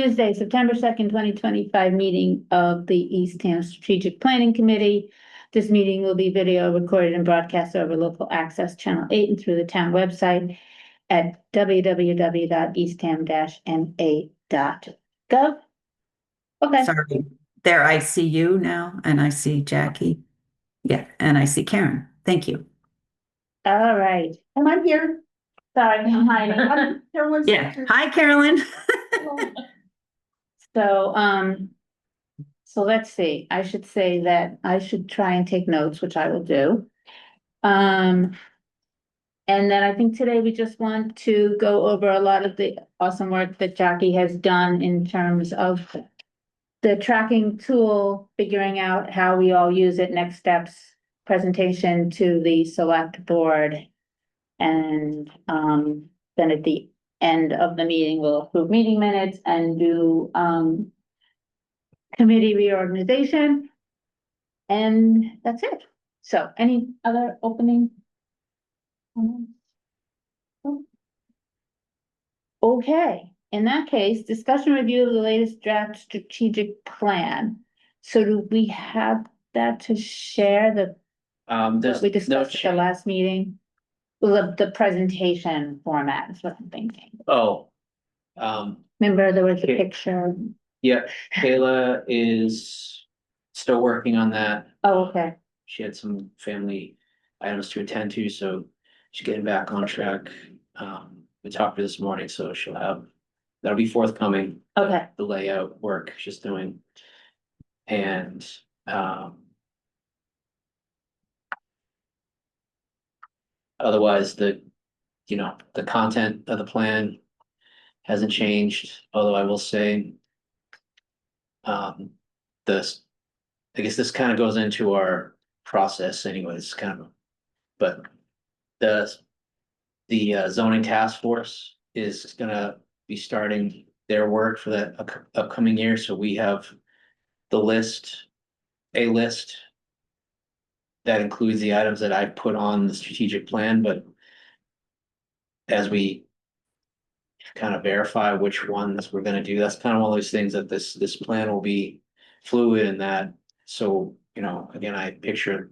Tuesday, September 2nd, 2025 meeting of the Eastham Strategic Planning Committee. This meeting will be video recorded and broadcast over local access channel 8 and through the town website at www.eastham-ma.gov. Okay. Sorry, there I see you now, and I see Jackie. Yeah, and I see Karen. Thank you. All right. And I'm here. Sorry, I'm hiding. I'm Carolyn's Yeah. sister. Hi, Carolyn. So let's see, I should say that I should try and take notes, which I will do. And then I think today we just want to go over a lot of the awesome work that Jackie has done in terms of the tracking tool, figuring out how we all use it, next steps, presentation to the select board. And then at the end of the meeting, we'll approve meeting minutes and do committee reorganization. And that's it. So any other opening? Okay, in that case, discussion review of the latest draft strategic plan. So do we have that to share what There's we no discussed at the last meeting? Well, the presentation format is what I'm thinking. Oh, Remember there was a Okay. picture? yeah, Kayla is still working on that. Oh, okay. She had some family items to attend to, so she's getting back on track. We talked to her this morning, so that'll be forthcoming, Okay, the layout work she's doing. And, otherwise, the content of the plan hasn't changed, although I will say, this, I guess this kind of goes into our process anyways, kind of, but the zoning task force is gonna be starting their work for the upcoming year, so we have the list, a list that includes the items that I put on the strategic plan, but as we kind of verify which ones we're gonna do, that's kind of one of those things that this plan will be fluid in that. So, again, I picture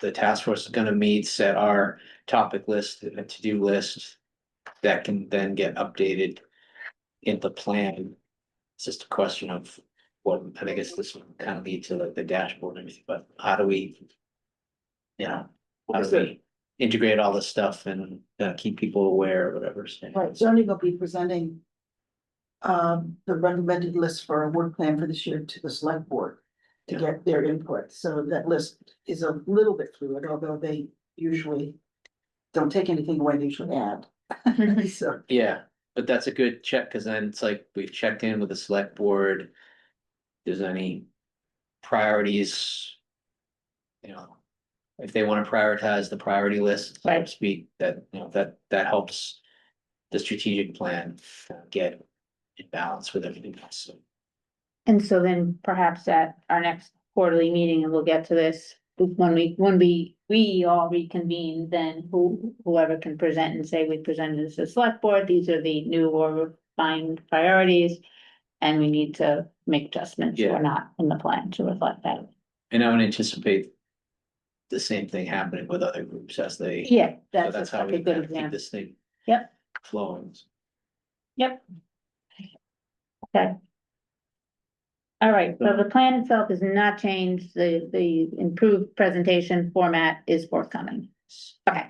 the task force is gonna meet, set our topic list, a to-do list that can then get updated in the plan. It's just a question of what, and I guess this will kind of lead to like the dashboard and everything, but how do we, how do we integrate all this stuff and keep people aware or whatever. Right, zoning will be presenting the recommended list for a work plan for this year to the select board to get their input. So that list is a little bit fluid, although they usually don't take anything away, they usually add. So, Yeah, but that's a good check, because then it's like we've checked in with the select board. If there's any priorities, if they want to prioritize the priority list, so to speak, that, that helps the strategic plan get in balance with everything else. So, and so then perhaps at our next quarterly meeting, and we'll get to this, when we all reconvene, then whoever can present and say we presented this to the select board, these are the new or refined priorities. And we need to make adjustments or not in the plan to reflect that. And I would anticipate the same thing happening with other groups as they. Yeah, So that's how a we good kind of keep example. this thing. Yep. Flowing. Yep. Okay. All right, so the plan itself is not changed, the improved presentation format is forthcoming. Okay,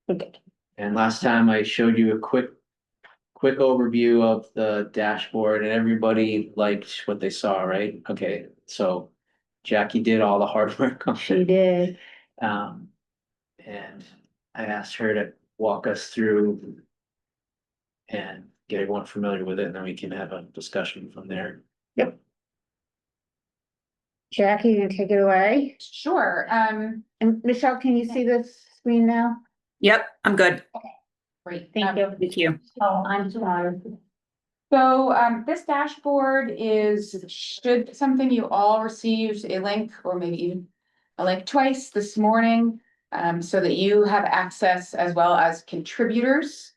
we're good. And last time I showed you a quick overview of the dashboard and everybody liked what they saw, right? Okay, so Jackie did all the hard work on She it. did. And I asked her to walk us through and get everyone familiar with it, and then we can have a discussion from there. Yep. Jackie, you can take it away. Sure. And Michelle, can you see this screen now? Yep, I'm good. Great. Thank you. Thank you. Oh, I'm sorry. So this dashboard should something you all received a link or maybe even a link twice this morning, so that you have access as well as contributors.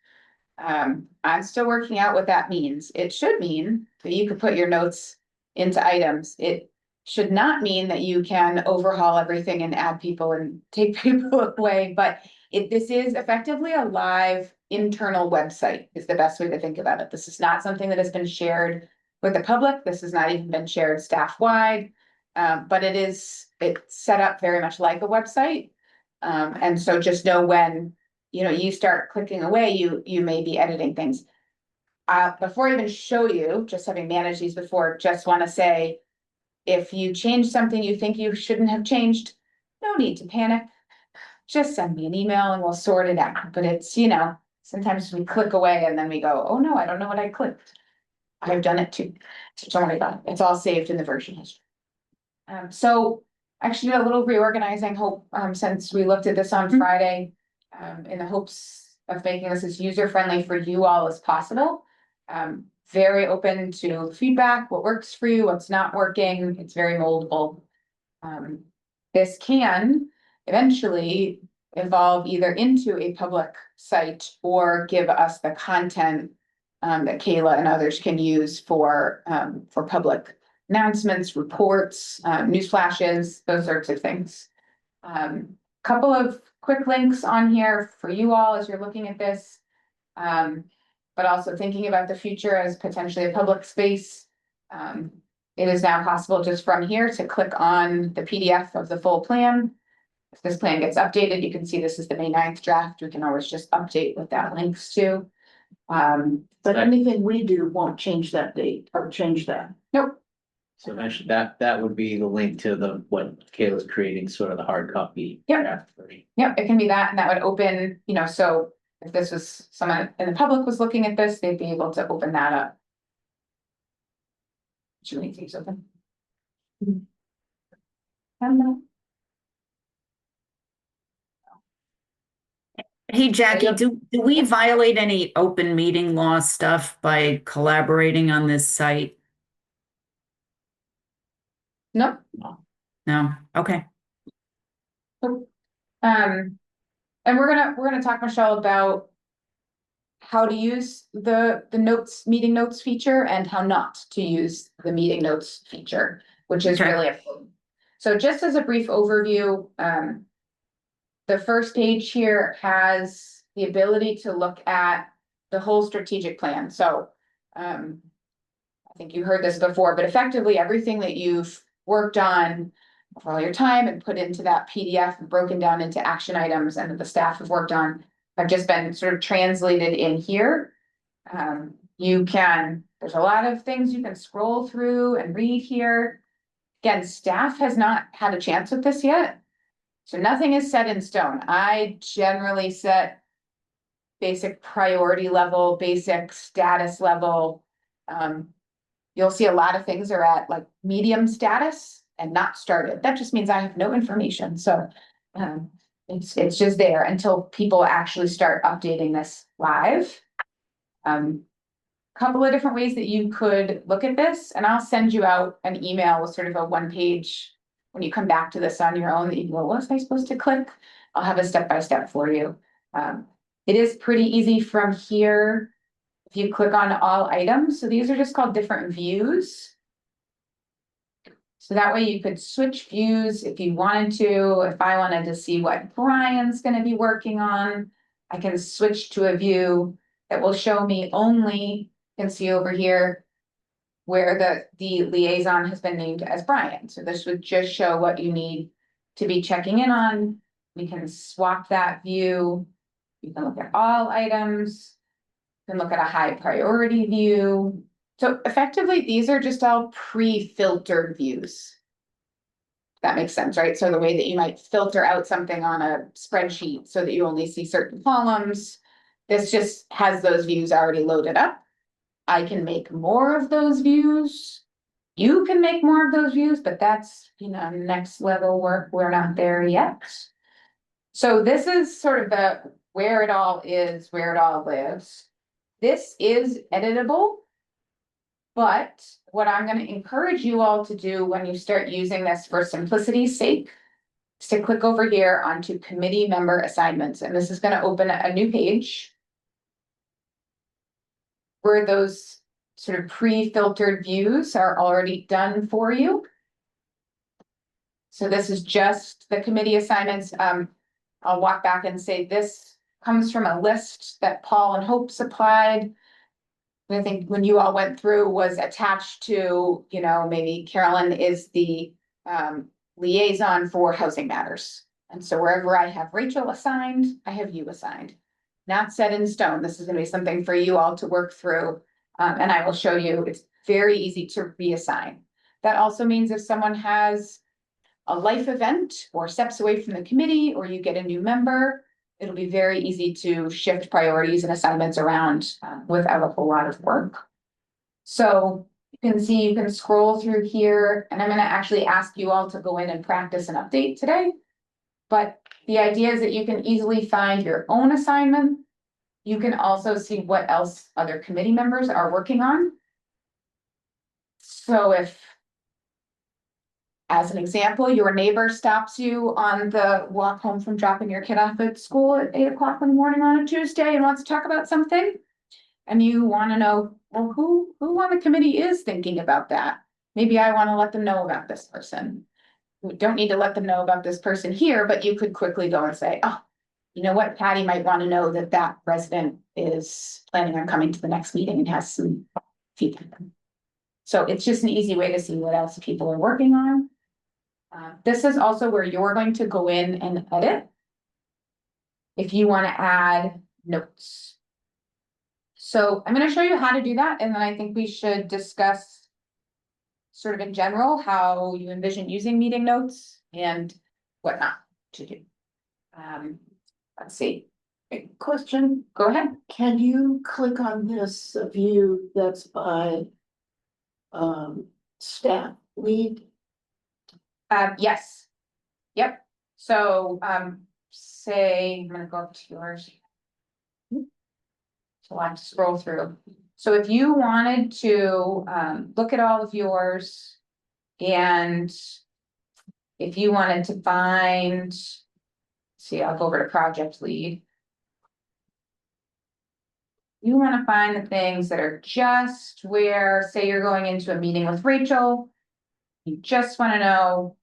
I'm still working out what that means. It should mean that you could put your notes into items. It should not mean that you can overhaul everything and add people and take people away, but this is effectively a live internal website is the best way to think about it. This is not something that has been shared with the public. This has not even been shared staff-wide. But it's set up very much like a website. And so just know when, you start clicking away, you may be editing things. Before I even show you, just having managed these before, just want to say, if you change something you think you shouldn't have changed, no need to panic. Just send me an email and we'll sort it out. But it's, sometimes we click away and then we go, oh no, I don't know what I clicked. I've done it too. So don't worry about it. It's all saved in the version history. So actually did a little reorganizing hope, since we looked at this on Friday, in the hopes of making this as user-friendly for you all as possible. Very open to feedback, what works for you, what's not working. It's very moldable. This can eventually evolve either into a public site or give us the content that Kayla and others can use for public announcements, reports, news flashes, those sorts of things. Couple of quick links on here for you all as you're looking at this. But also thinking about the future as potentially a public space. It is now possible just from here to click on the PDF of the full plan. If this plan gets updated, you can see this is the May 9th draft. We can always just update what that links to. But anything we do won't change that date or change that. Nope. So actually, that would be the link to what Kayla's creating, sort of the hard copy. Yep. draft version. Yep, it can be that, and that would open, so if this was someone in the public was looking at this, they'd be able to open that up. Should we these open? Hey, Jackie, Yep. do we violate any open meeting law stuff by collaborating on this site? Nope. No? Okay. And we're gonna talk, Michelle, about how to use the meeting notes feature and how not to use the meeting notes feature, which is Okay. really important. So just as a brief overview, the first page here has the ability to look at the whole strategic plan. So, I think you heard this before, but effectively everything that you've worked on for all your time and put into that PDF and broken down into action items and that the staff have worked on have just been sort of translated in here. There's a lot of things you can scroll through and read here. Again, staff has not had a chance with this yet. So nothing is set in stone. I generally set basic priority level, basic status level. You'll see a lot of things are at like medium status and not started. That just means I have no information. So it's just there until people actually start updating this live. Couple of different ways that you could look at this, and I'll send you out an email with sort of a one-page when you come back to this on your own that you go, what was I supposed to click? I'll have a step-by-step for you. It is pretty easy from here. If you click on all items, so these are just called different views. So that way you could switch views if you wanted to. If I wanted to see what Brian's going to be working on, I can switch to a view that will show me only, you can see over here where the liaison has been named as Brian. So this would just show what you need to be checking in on. We can swap that view. You can look at all items. You can look at a high priority view. So effectively, these are just all pre-filtered views. That makes sense, right? So the way that you might filter out something on a spreadsheet so that you only see certain columns, this just has those views already loaded up. I can make more of those views. You can make more of those views, but that's, next level work. We're not there yet. So this is sort of where it all is, where it all lives. This is editable. But what I'm going to encourage you all to do when you start using this for simplicity's sake is to click over here onto committee member assignments. And this is going to open a new page. where those sort of pre-filtered views are already done for you. So this is just the committee assignments. I'll walk back and say this comes from a list that Paul and Hope supplied. I think when you all went through was attached to, you know, maybe Carolyn is the liaison for housing matters. And so wherever I have Rachel assigned, I have you assigned. Not set in stone. This is gonna be something for you all to work through. And I will show you, it's very easy to reassign. That also means if someone has a life event or steps away from the committee, or you get a new member, it'll be very easy to shift priorities and assignments around without a whole lot of work. So you can see, you can scroll through here, and I'm gonna actually ask you all to go in and practice an update today. But the idea is that you can easily find your own assignment. You can also see what else other committee members are working on. So if, as an example, your neighbor stops you on the walk home from dropping your kid off at school at 8 o'clock in the morning on a Tuesday and wants to talk about something, and you want to know, well, who on the committee is thinking about that? Maybe I want to let them know about this person. We don't need to let them know about this person here, but you could quickly go and say, oh, you know what, Patty might want to know that that resident is planning on coming to the next meeting and has some feedback. So it's just an easy way to see what else people are working on. This is also where you're going to go in and edit if you want to add notes. So I'm going to show you how to do that, and then I think we should discuss sort of in general how you envision using meeting notes and whatnot to do. Let's see. Question, Go ahead. can you click on this view that's by staff lead? Yes. Yep. So, say, I'm gonna go up to yours. So I have to scroll through. So if you wanted to, look at all of yours, and if you wanted to find, see, I'll go over to project lead. You wanna find the things that are just where, say you're going into a meeting with Rachel, you just wanna know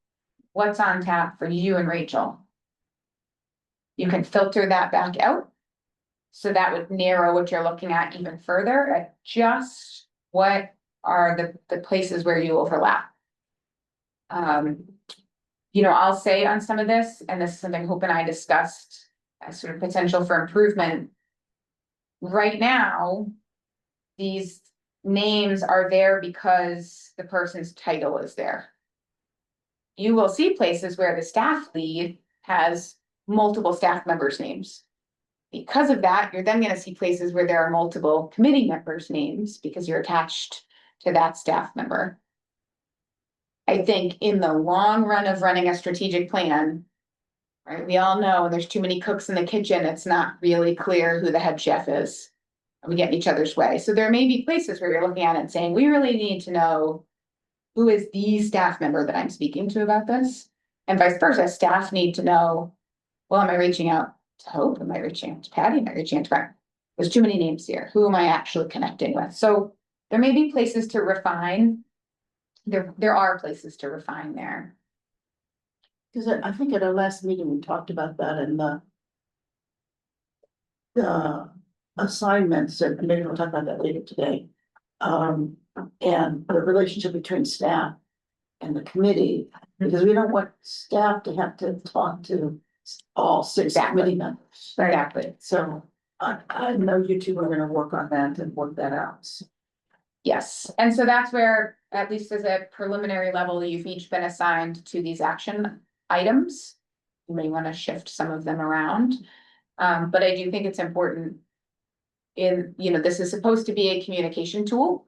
what's on tap for you and Rachel. You can filter that back out. So that would narrow what you're looking at even further at just what are the places where you overlap. You know, I'll say on some of this, and this is something Hope and I discussed as sort of potential for improvement. Right now, these names are there because the person's title is there. You will see places where the staff lead has multiple staff members' names. Because of that, you're then going to see places where there are multiple committee members' names because you're attached to that staff member. I think in the long run of running a strategic plan, right, we all know there's too many cooks in the kitchen, it's not really clear who the head chef is. We get in each other's way. So there may be places where you're looking at it and saying, we really need to know who is the staff member that I'm speaking to about this? And vice versa, staff need to know, well, am I reaching out to Hope? Am I reaching out to Patty? Am I reaching out to Brent? There's too many names here. Who am I actually connecting with? So there may be places to refine. There are places to refine there. Because I think at our last meeting, we talked about that in the assignments, and maybe we'll talk about that later today. And the relationship between staff and the committee, because we don't want staff to have to talk to all 6 Exactly. committee members. Exactly. So I know you two are gonna work on that and work that out. Yes, and so that's where, at least as a preliminary level, you've each been assigned to these action items. You may want to shift some of them around. But I do think it's important in, you know, this is supposed to be a communication tool.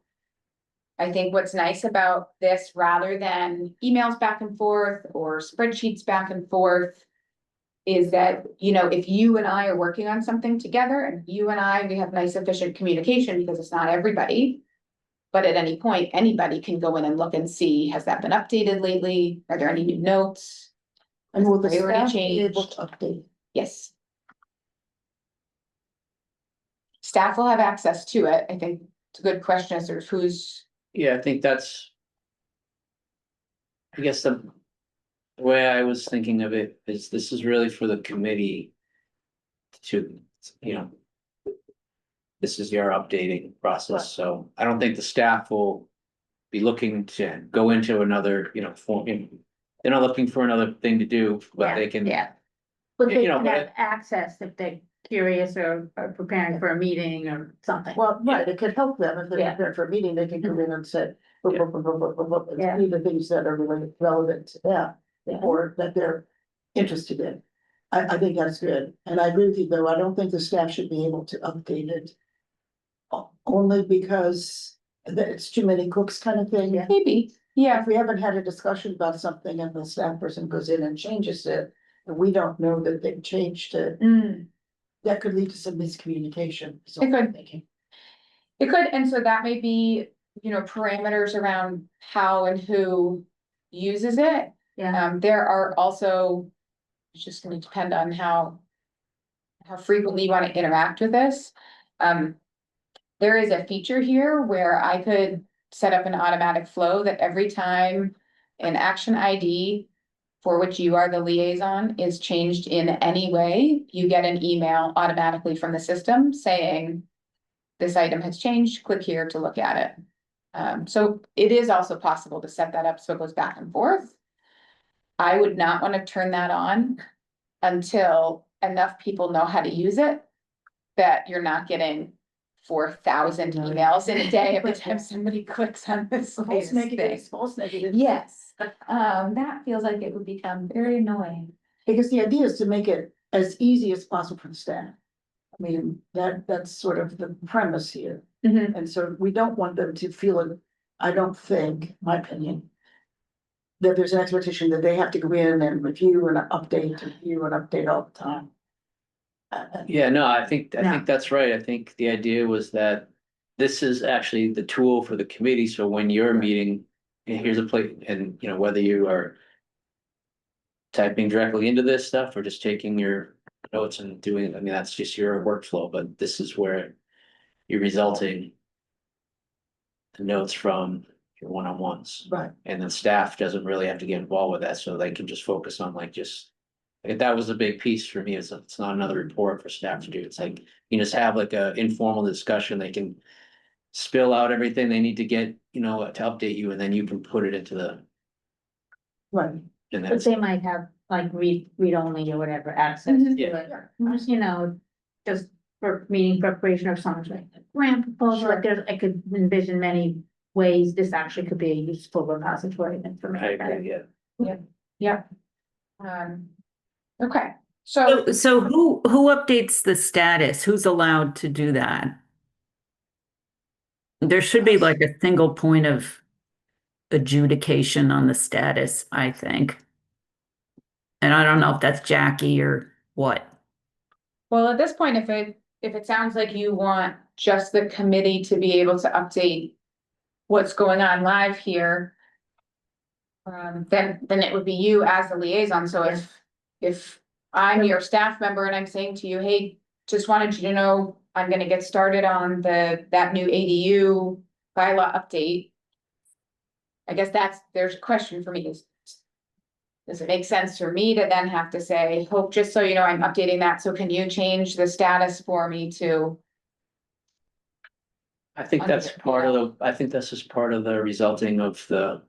I think what's nice about this, rather than emails back and forth or spreadsheets back and forth, is that, you know, if you and I are working on something together and you and I, we have nice efficient communication because it's not everybody. But at any point, anybody can go in and look and see, has that been updated lately? Are there any new notes? And will the Priority staff be change. able to update? Yes. Staff will have access to it. I think it's a good question as to who's, Yeah, I think that's. I guess the way I was thinking of it is this is really for the committee. To, you know. This is your updating process, so I don't think the staff will. Be looking to go into another, form, they're not looking for another thing to do, but they can. Yeah. But they You know, can but have access if they're curious or preparing for a meeting or something. Well, right, it could help them if they're Yeah. prepared for a meeting, they can come in and say, Yeah. Yeah. see the things that are really relevant to them. Yeah. Or that they're interested in. I think that's good, and I agree with you, though, I don't think the staff should be able to update it. Only because it's too many cooks kind of thing. Yeah. maybe, yeah, If we haven't had a discussion about something and the staff person goes in and changes it, and we don't know that they've changed it, Mm, that could lead to some miscommunication. is all It could. I'm thinking. it could, and so that may be, parameters around how and who uses it. yeah, There are also, it's just gonna depend on how frequently you wanna interact with this. There is a feature here where I could set up an automatic flow that every time an action ID for which you are the liaison is changed in any way, you get an email automatically from the system saying this item has changed, click here to look at it. So it is also possible to set that up so it goes back and forth. I would not want to turn that on until enough people know how to use it, that you're not getting 4,000 emails in a day every time somebody clicks on this False latest negative, thing. false negative. Yes, that feels like it would become very annoying. Because the idea is to make it as easy as possible for the staff. I mean, that's sort of the premise here, Mhm. and so we don't want them to feel it, I don't think, my opinion. That there's an expectation that they have to go in and review and update all the time. Yeah, no, I think No. that's right. I think the idea was that. This is actually the tool for the committee, so when you're meeting, here's a place, and whether you are. Typing directly into this stuff or just taking your notes and doing, I mean, that's just your workflow, but this is where. You're resulting. The notes from your one-on-ones. Right, And then staff doesn't really have to get involved with that, so they can just focus on like just. Like that was a big piece for me, it's not another report for staff to do, it's like, you just have like a informal discussion, they can. Spill out everything they need to get, to update you, and then you can put it into the, right. and but that's, they might have like read only or whatever access Mhm. to Yeah. it. Just for meeting preparation or something like a grant proposal, like there's, I could envision many ways this actually could be a useful repository of I information. agree, yeah. Yeah. Okay, so, So who updates the status? Who's allowed to do that? There should be like a single point of adjudication on the status, I think. And I don't know if that's Jackie or what. well, at this point, if it sounds like you want just the committee to be able to update what's going on live here. Then it would be you as the liaison, so if I'm your staff member and I'm saying to you, hey, just wanted you to know, I'm gonna get started on that new ADU bylaw update. I guess there's a question for me is. Does it make sense for me to then have to say, Hope, just so you know, I'm updating that, so can you change the status for me to? I think that's part of the, I think that's just part of the resulting of the.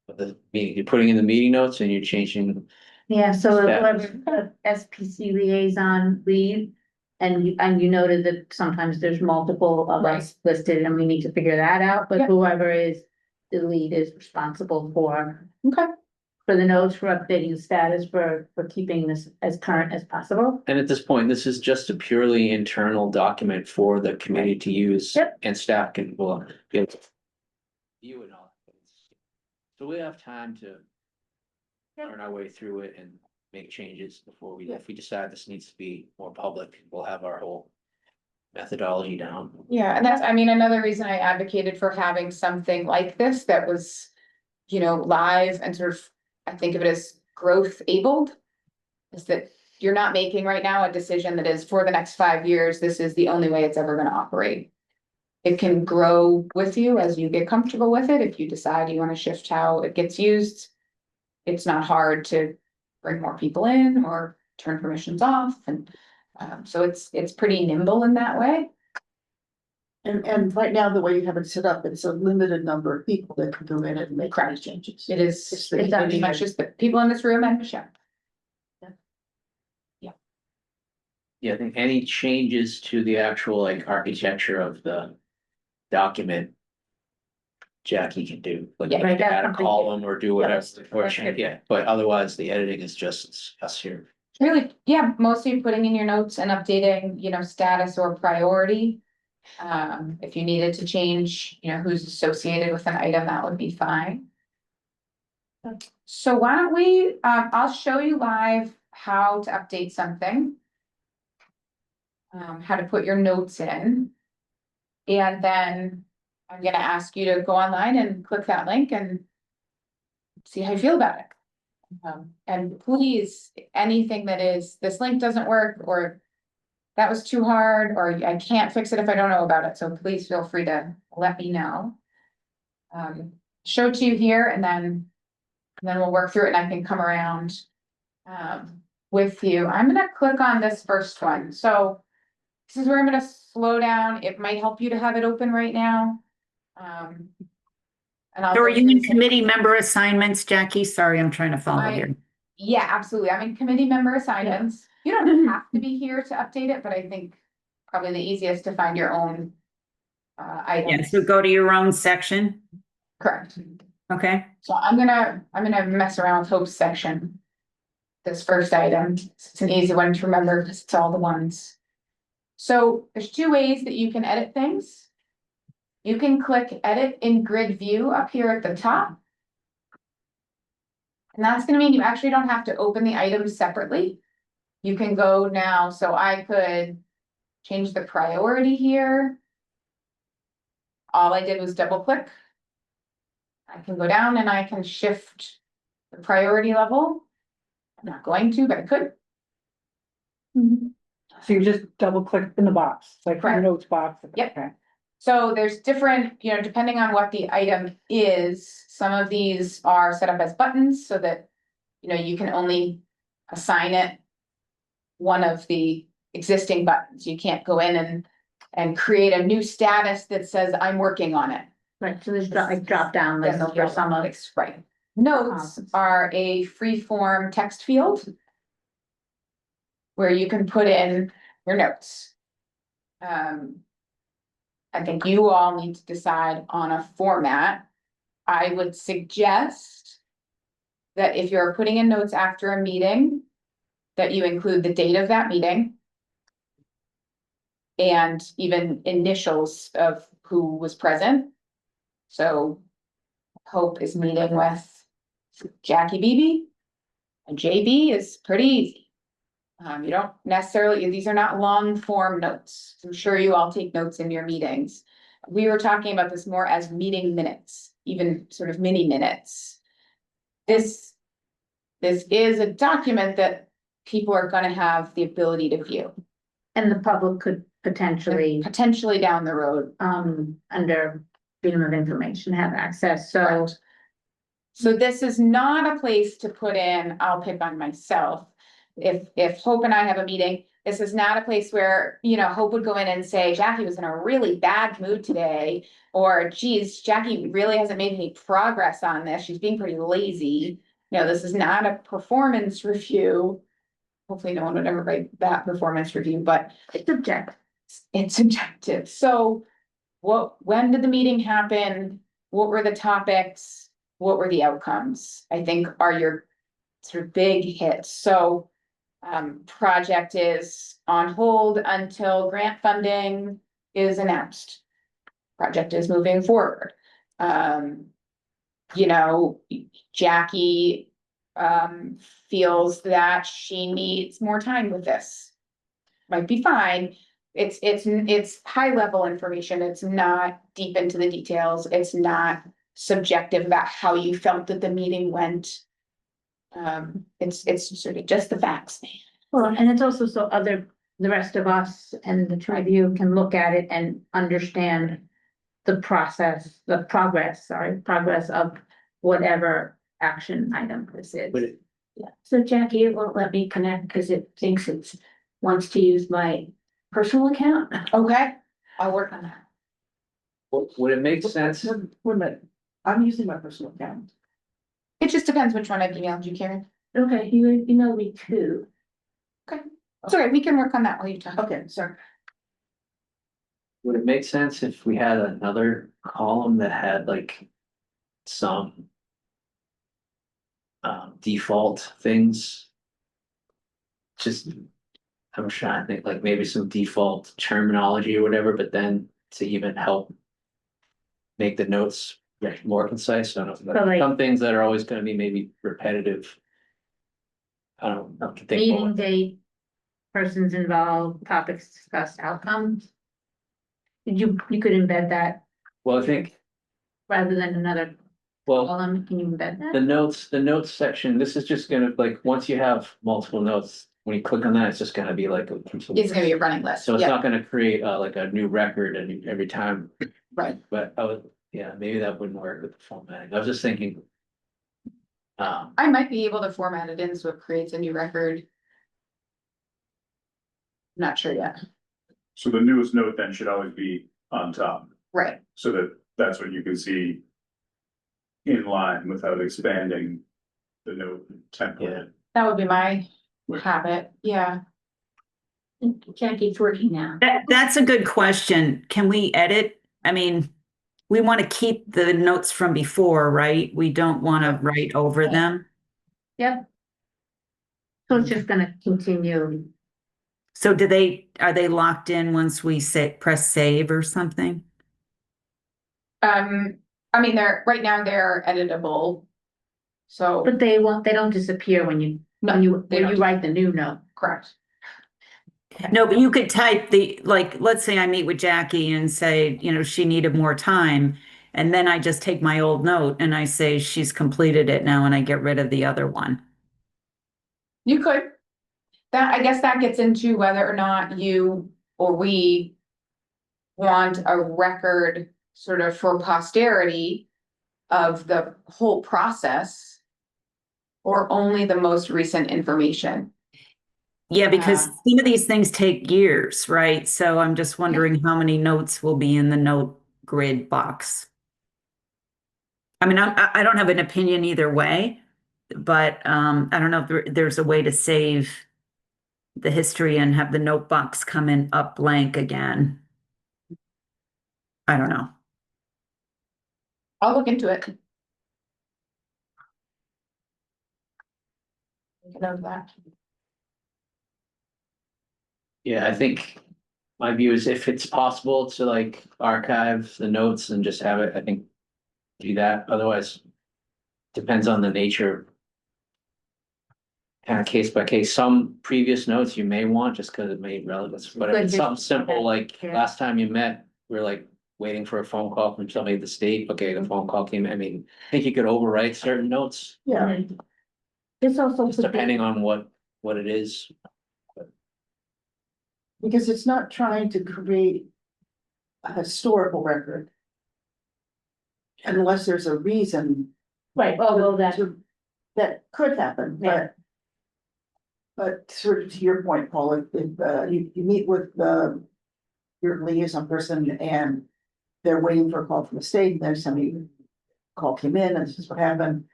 Of the meeting, you're putting in the meeting notes and you're changing, Yeah, so Status. whoever the SPC liaison lead, and you noted that sometimes there's multiple of us listed and we need to figure that out, but Yeah. whoever is the lead is responsible for. Okay. For the notes, for updating the status, for keeping this as current as possible. and at this point, this is just a purely internal document for the committee to use. Yep. And staff can, well, be able to. View it all. So we have time to. Yep. Learn our way through it and make changes before if we decide this needs to be more public, we'll have our whole. Methodology down. Yeah, and that's, I mean, another reason I advocated for having something like this that was, live and sort of, I think of it as growth abled. Is that you're not making right now a decision that is for the next 5 years, this is the only way it's ever gonna operate. It can grow with you as you get comfortable with it. If you decide you want to shift how it gets used. It's not hard to bring more people in or turn permissions off and so it's pretty nimble in that way. And right now, the way you have it set up, it's a limited number of people that can go in and make any Correct. changes. It is, It's the it's pretty beginning much of- just the people in this room and Michelle. Yeah, I think any changes to the actual like architecture of the document. Jackie can do, like Yeah, right, that's add a something- column or do whatever, that's or good. change, yeah, but otherwise the editing is just us here. Really, yeah, mostly putting in your notes and updating, status or priority. If you needed to change, who's associated with an item, that would be fine. So why don't we, I'll show you live how to update something. How to put your notes in. And then I'm gonna ask you to go online and click that link and see how you feel about it. And please, anything that is, this link doesn't work, or that was too hard, or I can't fix it if I don't know about it, so please feel free to let me know. Show it to you here and then we'll work through it and I can come around with you. I'm gonna click on this first one, so this is where I'm gonna slow down. It might help you to have it open right now. And I'll So are go you through in some- committee member assignments, Jackie? Sorry, I'm trying to follow I- here. Yeah, absolutely. I'm in committee member assignments. You don't have to be here to update it, but I think probably the easiest to find your own Yeah, items. so go to your own section, Correct. okay? So I'm gonna mess around with Hope's section. This first item, it's an easy one to remember because it's all the ones. So there's two ways that you can edit things. You can click edit in grid view up here at the top. And that's gonna mean you actually don't have to open the items separately. You can go now, so I could change the priority here. All I did was double click. I can go down and I can shift the priority level. I'm not going to, but I could. So you just double click in the box, like your Correct. notes box. Yep. Okay. So there's different, depending on what the item is, some of these are set up as buttons so that, you can only assign it one of the existing buttons. You can't go in and create a new status that says I'm working on it. Right, so there's like drop down Then lists they'll for some of It's right. Notes are a free form text field. Where you can put in your notes. I think you all need to decide on a format. I would suggest. That if you're putting in notes after a meeting. That you include the date of that meeting. And even initials of who was present. So. Hope is meeting with Jackie Beebe. And JB is pretty easy. You don't necessarily, these are not long form notes. I'm sure you all take notes in your meetings. We were talking about this more as meeting minutes, even sort of mini minutes. This is a document that people are gonna have the ability to view. and the public could potentially, Potentially down the road. under freedom of information have access, so. Correct. So this is not a place to put in, I'll pick on myself. If Hope and I have a meeting, this is not a place where, Hope would go in and say, Jackie was in a really bad mood today. Or geez, Jackie really hasn't made any progress on this. She's being pretty lazy. This is not a performance review. Hopefully no one would ever write that performance review, but It's objective. it's subjective. So when did the meeting happen? What were the topics? What were the outcomes? I think are your sort of big hits. So project is on hold until grant funding is announced. Project is moving forward. Jackie feels that she needs more time with this. Might be fine. It's high level information. It's not deep into the details. It's not subjective about how you felt that the meeting went. It's sort of just the facts. Well, and it's also so the rest of us and the two of you can look at it and understand the progress of whatever action item this is. Would it, So Jackie, it won't let me connect because it thinks it wants to use my personal account. Okay, I'll work on that. would it make sense? Wait a minute, I'm using my personal account. It just depends which one I've emailed you, Karen. Okay, you emailed me too. It's okay, we can work on that while you talk. Okay, sorry. Would it make sense if we had another column that had like some default things? Just, I'm trying to think like maybe some default terminology or whatever, but then to even help make the notes more concise. I don't know, So, like- some things that are always gonna be maybe repetitive. I don't know, to think Meeting more. date, persons involved, topics discussed, outcomes. You could embed that Well, I think, rather than another well. column, can you embed The that? notes section, this is just gonna, like, once you have multiple notes, when you click on that, it's just gonna be like. It's gonna be a running list, So it's yeah, not gonna create like a new record every time, right. but I would, yeah, maybe that wouldn't work with the formatting. I was just thinking. I might be able to format it in so it creates a new record. Not sure yet, So the newest note then should always be on top, right, so that that's what you can see. In line without expanding the note template. that would be my habit, yeah. Jackie's working now. That's a good question. Can we edit? I mean, we want to keep the notes from before, right? We don't want to write over them. Yep. So it's just gonna continue. So are they locked in once we press save or something? I mean, right now they're editable. So, But they don't disappear when you they don't. write the new note. Correct, No, but you could type like, let's say I meet with Jackie and say, she needed more time. And then I just take my old note and I say, she's completed it now, and I get rid of the other one. you could. I guess that gets into whether or not you or we want a record sort of for posterity of the whole process or only the most recent information. Yeah, because Yeah. some of these things take years, right? So I'm just wondering how many notes will be in the note grid box. I mean, I don't have an opinion either way, but I don't know if there's a way to save the history and have the note box come in up blank again. I don't know. I'll look into it. Make a note of that. Yeah, I think my view is if it's possible to like archive the notes and just have it, I think. Do that, otherwise. Depends on the nature. Kind of case by case, some previous notes you may want just because it made relevance, but if it's something simple, like Yeah. last time you met, we're like. Waiting for a phone call from somebody at the state, okay, the phone call came, I mean, I think you could overwrite certain notes, Yeah, This also just could be, depending on what it is. because it's not trying to create a historical record. Unless there's a reason. right, although That could happen, Yeah. But sort of to your point, Paul, if you meet with your liaison person and they're waiting for a call from the state, and then somebody call came in and this is what happened.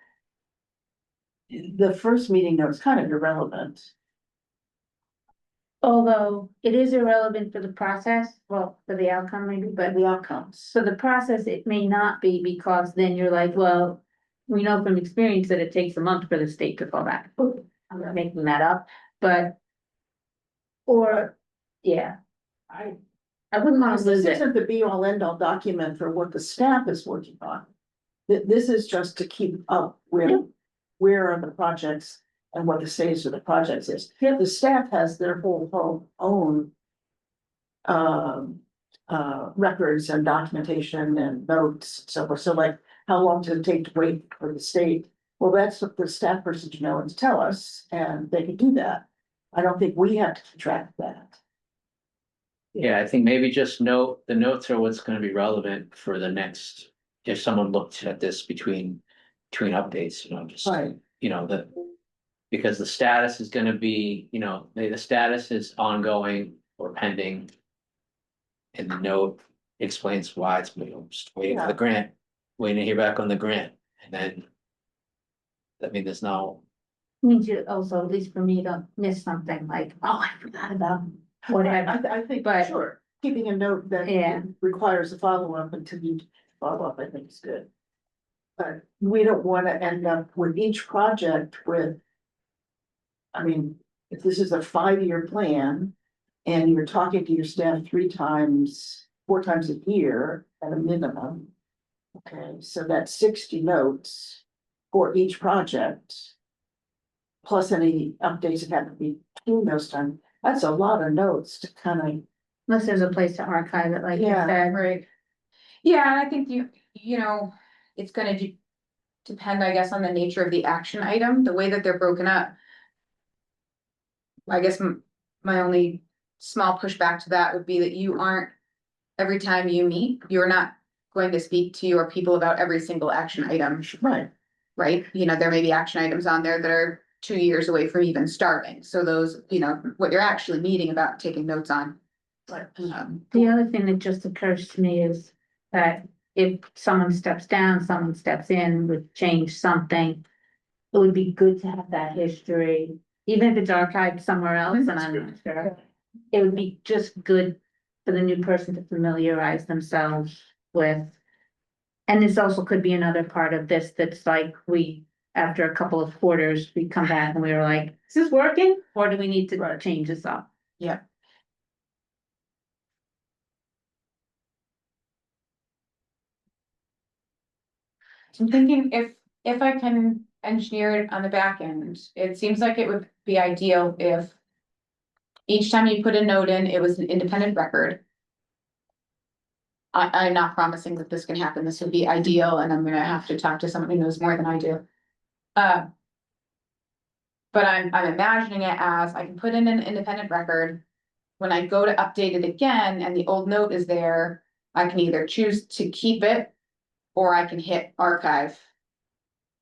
The first meeting note is kind of irrelevant. although it is irrelevant for the process, well, for the outcome maybe, but The outcomes. so the process, it may not be, because then you're like, well, we know from experience that it takes a month for the state to call back. I'm not making that up, but. Or, yeah, I wouldn't want to This lose it. isn't the be all end all document for what the staff is working on. This is just to keep up with where are the projects and what the status of the projects is. The staff has their whole own records and documentation and notes, so forth. So like, how long does it take to wait for the state? Well, that's what the staff person should know and tell us, and they can do that. I don't think we have to keep track of that. Yeah, I think maybe just note, the notes are what's gonna be relevant for the next, if someone looked at this between updates, just, Right. the. Because the status is gonna be, the status is ongoing or pending. And the note explains why it's, just waiting for the grant, waiting to hear back on the grant, and then. I mean, there's no, Means you also, at least for me, to miss something like, oh, I forgot about whatever. I think, But- sure, keeping a note that Yeah. requires a follow-up until you follow up, I think is good. But we don't wanna end up with each project with. I mean, if this is a 5-year plan and you're talking to your staff 4 times a year at a minimum. Okay, so that's 60 notes for each project. Plus any updates that have to be between those times. That's a lot of notes to kind Unless there's a place to archive it, like you Yeah. said. Right. Yeah, and I think it's gonna depend, I guess, on the nature of the action item, the way that they're broken up. I guess my only small pushback to that would be that you aren't, every time you meet, you're not going to speak to your people about every single action item, of, right, right? There may be action items on there that are 2 years away from even starting, so those, what you're actually meeting about, taking notes on. right. The other thing that just occurs to me is that if someone steps down, someone steps in, would change something. It would be good to have that history, even if it's archived somewhere else, and I'm not sure. It would be just good for the new person to familiarize themselves with. And this also could be another part of this that's like after a couple of quarters, we come back and we were like, is this working? Or do we need to change this up? Yeah. I'm thinking if I can engineer it on the back end, it seems like it would be ideal if. Each time you put a note in, it was an independent record. I'm not promising that this can happen, this would be ideal, and I'm gonna have to talk to someone who knows more than I do. But I'm imagining it as I can put in an independent record. When I go to update it again and the old note is there, I can either choose to keep it. Or I can hit archive.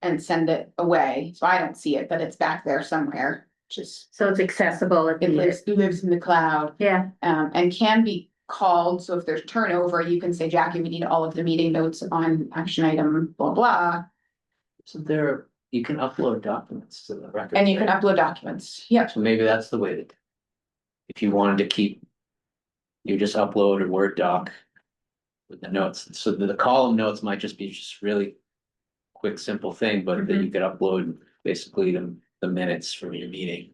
And send it away, so I don't see it, but it's back there somewhere, just, So it's accessible if it you, lives in the cloud. yeah, And can be called, so if there's turnover, you can say, Jackie, we need all of the meeting notes on action item, blah, blah. so you can upload documents to the record. And you can upload documents, yep, So maybe that's the way to. If you wanted to keep. You just upload a Word doc. With the notes, so the column notes might just be really. Quick, simple thing, but then you could upload basically the minutes from your meeting,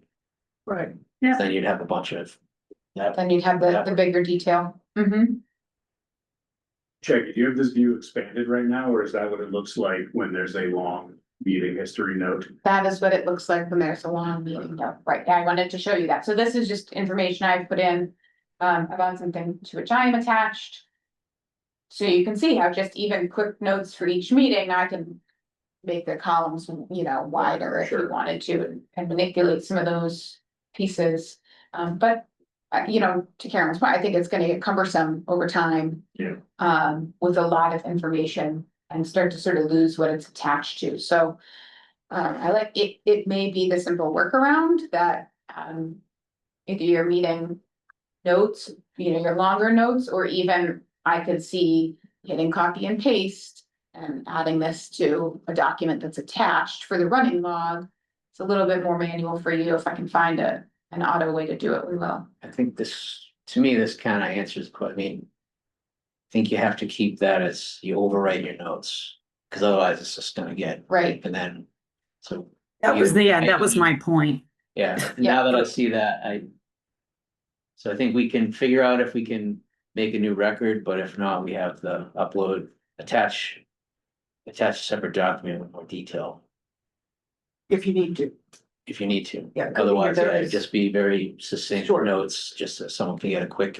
Right. yeah. then you'd have a bunch of. That, then you'd have the bigger detail. Jackie, do you have this view expanded right now, or is that what it looks like when there's a long meeting history note? That is what it looks like when there's a long meeting, note. Right, I wanted to show you that, so this is just information I've put in. About something to which I am attached. So you can see how just even quick notes for each meeting, I can. Make the columns, wider if you Sure. wanted to and manipulate some of those pieces. But, to Karen's point, I think it's gonna get cumbersome over time. Yeah. With a lot of information and start to sort of lose what it's attached to, so. I like it may be the simple workaround that, if you're meeting notes, your longer notes, or even I could see hitting copy and paste. And adding this to a document that's attached for the running log. It's a little bit more manual for you. If I can find an auto way to do it, we will. I think to me, this kind of answers the question. I mean. I think you have to keep that as you overwrite your notes, because otherwise it's just gonna get, Right, and then, so. That was that was my point. Yeah, now that I see that, So I think we can figure out if we can make a new record, but if not, we have the upload, attach a separate document with more detail, If you need to, if you need to. Yeah, Otherwise, there yeah, is- just be very succinct Sure. notes, just so someone can get a quick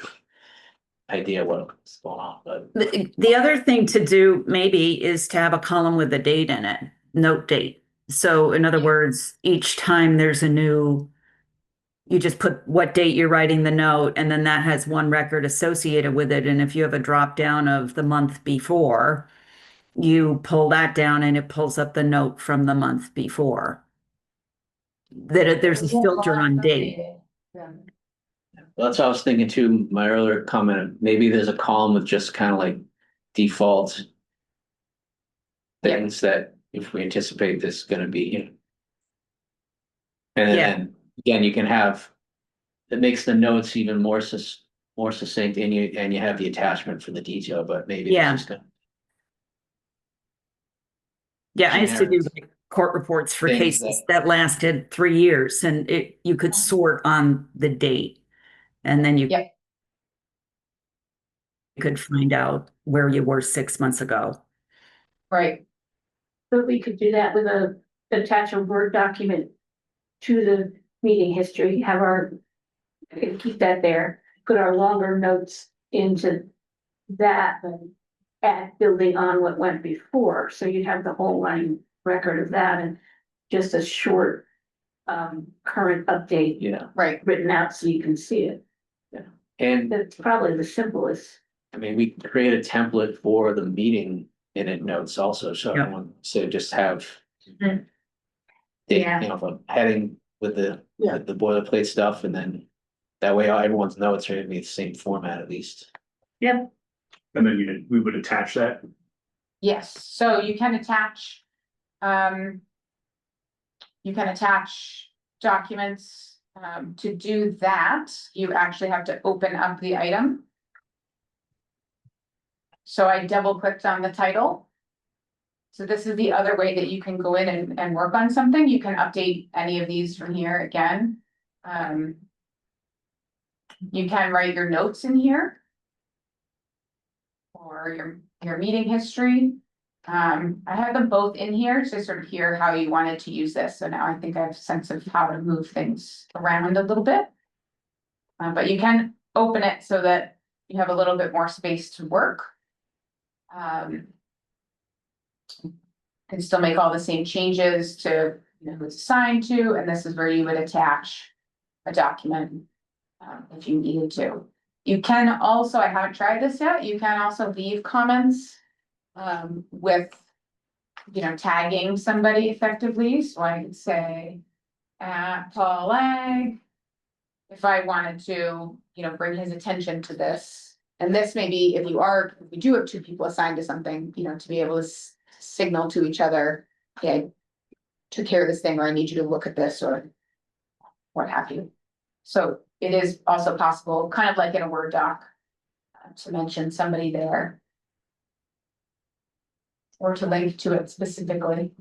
idea what's going on, but. The other thing to do maybe is to have a column with a date in it, note date. So in other words, each time there's a new you just put what date you're writing the note, and then that has one record associated with it. And if you have a drop down of the month before, you pull that down and it pulls up the note from the month before. There's a filter on date. That's what I was thinking too, my earlier comment, maybe there's a column with just kind of like default things that if we anticipate this is gonna be, you know. And Yeah. then, again, you can have, it makes the notes even more more succinct, and you have the attachment for the detail, but maybe Yeah. it's just gonna. Yeah, I used to do Generic like court reports for things cases that lasted 3 years, and you could sort on the date. And then you Yep. could find out where you were 6 months ago. Right, But we could do that with attach a Word document to the meeting history, have keep that there, put our longer notes into that and add building on what went before, so you'd have the whole running record of that and just a short current update Yeah, right. written out so you can see it. and That's probably the simplest. I mean, we create a template for the meeting minute notes also, so Yep. everyone, so just have. Mhm. Date, Yeah. you know, the heading with Yeah. with the boilerplate stuff, and then that way everyone's notes are gonna be the same format at least. Yep. And then we would attach that. Yes, so you can attach, you can attach documents. To do that, you actually have to open up the item. So I double clicked on the title. So this is the other way that you can go in and work on something. You can update any of these from here again. You can write your notes in here. Or your meeting history. I have them both in here to sort of hear how you wanted to use this. So now I think I have a sense of how to move things around a little bit. But you can open it so that you have a little bit more space to work. Can still make all the same changes to, you know, who it's assigned to, and this is where you would attach a document if you needed to. You can also, I haven't tried this yet, you can also leave comments with, you know, tagging somebody effectively. So I could say at Paul Lag, if I wanted to, you know, bring his attention to this. And this may be, if we do have two people assigned to something, you know, to be able to signal to each other, okay, took care of this thing, or I need you to look at this, or what have you. So it is also possible, kind of like in a Word doc, to mention somebody there. Or to link to it specifically.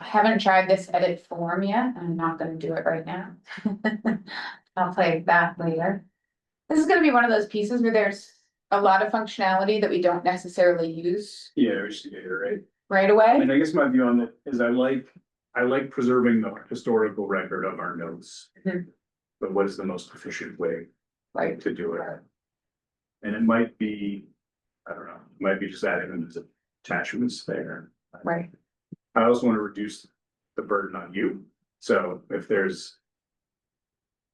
I haven't tried this edit form yet. I'm not gonna do it right now. I'll play that later. This is gonna be one of those pieces where there's a lot of functionality that we don't necessarily use Yeah, we should get it right. right away. And I guess my view on it is I like preserving the historical record of our notes. Mhm. But what is the most efficient way Right. to do it? And it might be, I don't know, it might be just adding them as attachments there. Right. I also want to reduce the burden on you. So if there's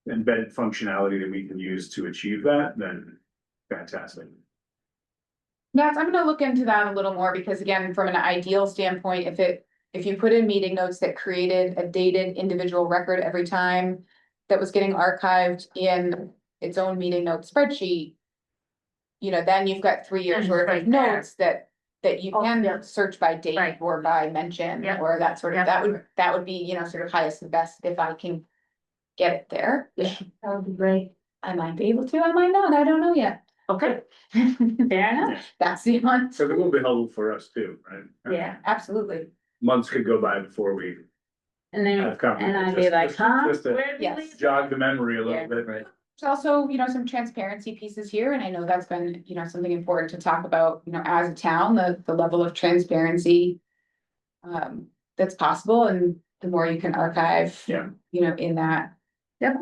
embedded functionality that we can use to achieve that, then fantastic. Yes, I'm gonna look into that a little more, because again, from an ideal standpoint, if you put in meeting notes that created a dated individual record every time that was getting archived in its own meeting note spreadsheet, you know, then you've got 3 years worth of notes that you Oh, yeah. can search by date Right. or by mention Yeah. or that sort of, Yeah. that would be, you know, sort of highest and best if I can get it there. Yeah, that would be great. I might be able to, I might not, I don't know yet. Okay, fair enough. That's the one. So it will be helpful for us too, right? Yeah, absolutely. Months could go by before we And then, have covered. and I'd it. be Just- like, just- huh? just to Where did we Yes. leave Jog the memory a Yeah. little bit. Right. There's also, you know, some transparency pieces here, and I know that's been, you know, something important to talk about, you know, as a town, the level of transparency. That's possible, and the more you can archive. Yeah. You know, in that. Yep.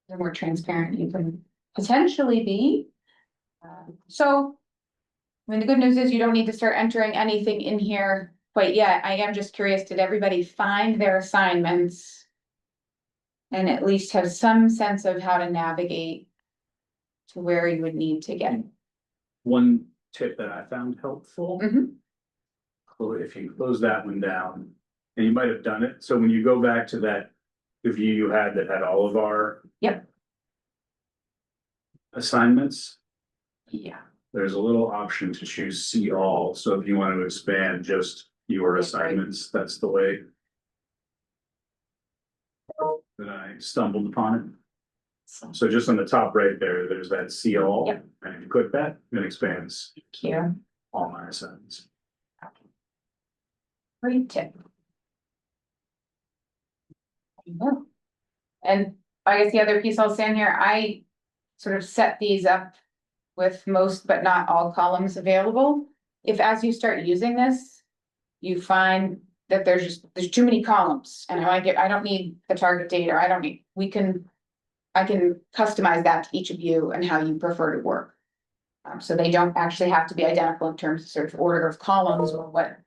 The more transparent you can potentially be. So. I mean, the good news is you don't need to start entering anything in here quite yet. I am just curious, did everybody find their assignments? And at least have some sense of how to navigate to where you would need to get. One tip that I found helpful. Mhm. If you close that one down, and you might have done it, so when you go back to that, the view you had that had all of our. Yep. Assignments, Yeah. there's a little option to choose see all, so if you want to expand just your That's right. assignments, that's the way. That I stumbled upon it. So just on the top right there, there's that see all, Yep. and if you click that, it expands Here, all my assignments. great tip. And I guess the other piece I'll say in here, I sort of set these up with most but not all columns available. If as you start using this, you find that there's too many columns and I don't need the target date, or I can customize that to each of you and how you prefer to work. So they don't actually have to be identical in terms of sort of order of columns or what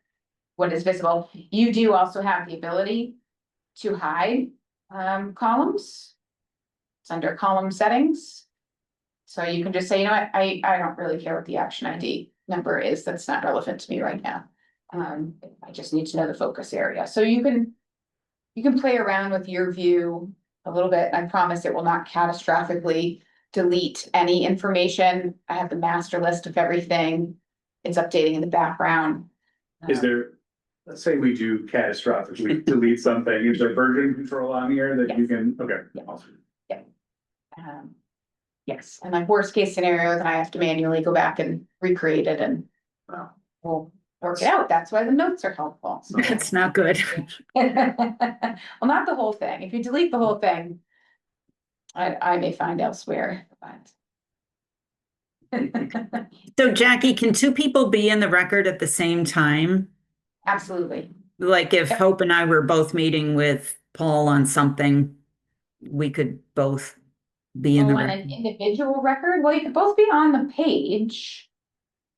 is visible. You do also have the ability to hide columns. It's under column settings. So you can just say, you know what, I don't really care what the action ID number is. That's not relevant to me right now. I just need to know the focus area. So you can play around with your view a little bit. I promise it will not catastrophically delete any information. I have the master list of everything. It's updating in the background. Is there, let's say we do catastrophically delete something, is there version control on here that you can, okay. Yeah. Awesome. Yes, and like worst case scenario, then I have to manually go back and recreate it and we'll work it out. That's why the notes are helpful. That's not good. Well, not the whole thing. If you delete the whole thing, I may find elsewhere, but. So Jackie, can two people be in the record at the same time? Absolutely. Like if Yep. Hope and I were both meeting with Paul on something, we could both be in the On an record. individual record, well, you could both be on the page.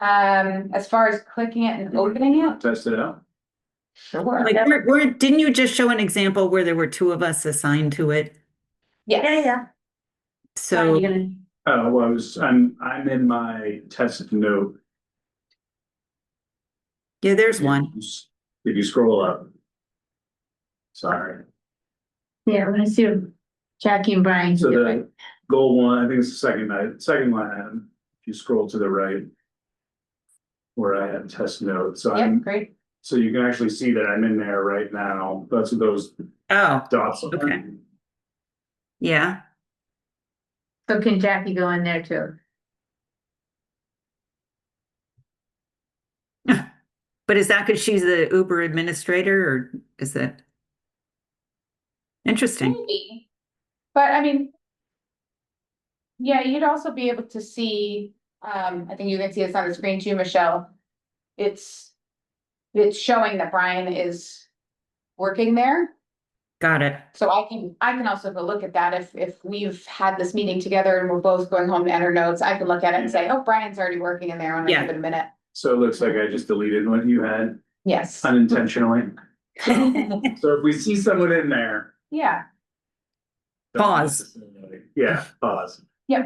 As far as clicking it and opening it, Test it out. sure. Like, didn't you just show an example where there were two of us assigned to it? Yes. So, Well, I'm in my test note. yeah, there's one. If you scroll up. Sorry, Yeah, let me see if Jackie and Brian can so do the it. goal one, I think it's the second line, item. If you scroll to the right. Where I have test note, so Yep, great. so you can actually see that I'm in there right now, that's what those Oh, dots are. okay. Yeah. So can Jackie go in there too? But is that because she's the Uber administrator or is that? Interesting. Maybe. But I mean. Yeah, you'd also be able to see, I think you can see this on the screen too, Michelle. It's showing that Brian is working there. Got it. So I can also go look at that if we've had this meeting together and we're both going home to enter notes, I can look at it and say, oh, Brian's already working in there. I'm gonna give it a minute. So it looks like I just deleted what you had Yes. unintentionally. So if we see someone in there. Yeah, Pause. Yeah, pause. which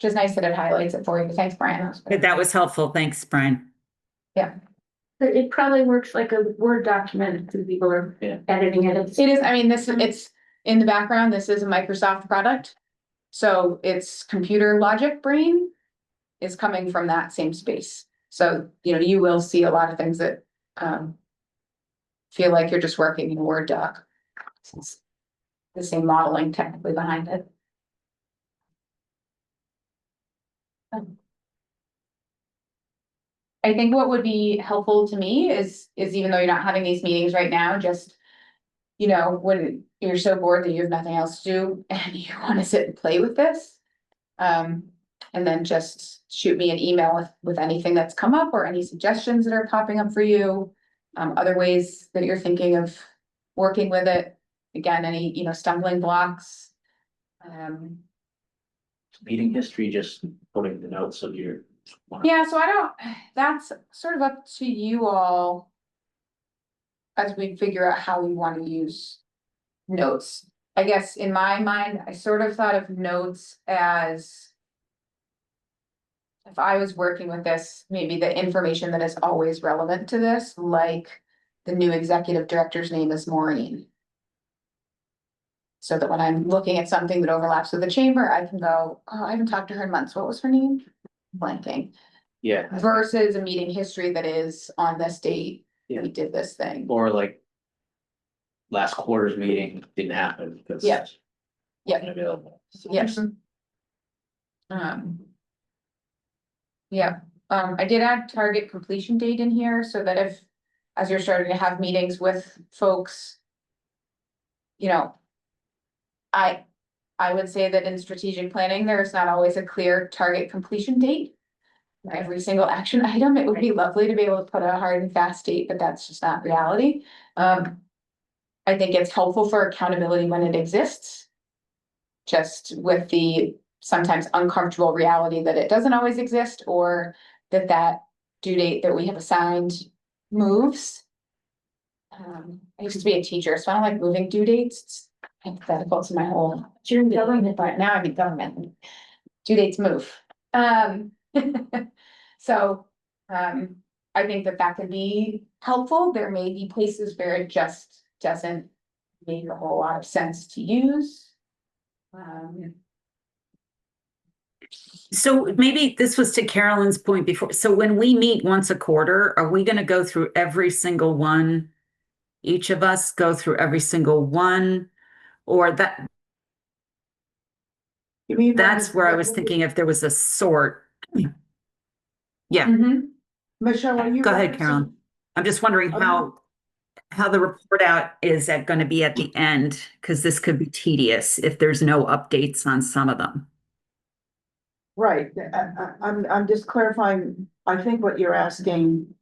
is nice that it highlights it for you. Thanks, Brian. That was helpful. Thanks, Brian. It probably works like a Word document if people are editing it. It is, I mean, it's in the background, this is a Microsoft product. So it's computer logic brain is coming from that same space. So, you will see a lot of things that feel like you're just working in a Word doc. It's the same modeling technically behind it. I think what would be helpful to me is even though you're not having these meetings right now, just, when you're so bored that you have nothing else to do and you want to sit and play with this. And then just shoot me an email with anything that's come up or any suggestions that are popping up for you. Other ways that you're thinking of working with it. Again, any, stumbling blocks. Meeting history, just putting the notes of your. Yeah, so that's sort of up to you all. as we figure out how we want to use notes. I guess in my mind, I sort of thought of notes as if I was working with this, maybe the information that is always relevant to this, like the new executive director's name is Maureen. So that when I'm looking at something that overlaps with the chamber, I can go, oh, I haven't talked to her in months. What was her name? Blanking. Yeah, Versus a meeting history that is on this date, Yeah. we did this thing. or like. Last quarter's meeting didn't happen because. Yeah. Yeah. wasn't available. Yes. Yeah, I did add target completion date in here so that if, as you're starting to have meetings with folks. You know. I would say that in strategic planning, there is not always a clear target completion date. For every single action item, it would be lovely to be able to put a hard and fast date, but that's just not reality. I think it's helpful for accountability when it exists. Just with the sometimes uncomfortable reality that it doesn't always exist, or that due date that we have assigned moves. I used to be a teacher, so I don't like moving due dates. It's antithetical to my whole government, but now I'm in government. Due dates move. So, I think that could be helpful. There may be places where it just doesn't make a whole lot of sense to use. So maybe this was to Carolyn's point before. So when we meet once a quarter, are we going to go through every single one? Each of us go through every single one, or that? You mean? That's where I was thinking if there was a sort. Yeah, Mhm. Michelle, are you? go ahead, referencing- Carolyn. I'm just wondering Um, how the report out is going to be at the end, because this could be tedious if there's no updates on some of them. Right, I'm just clarifying, I think what you're asking.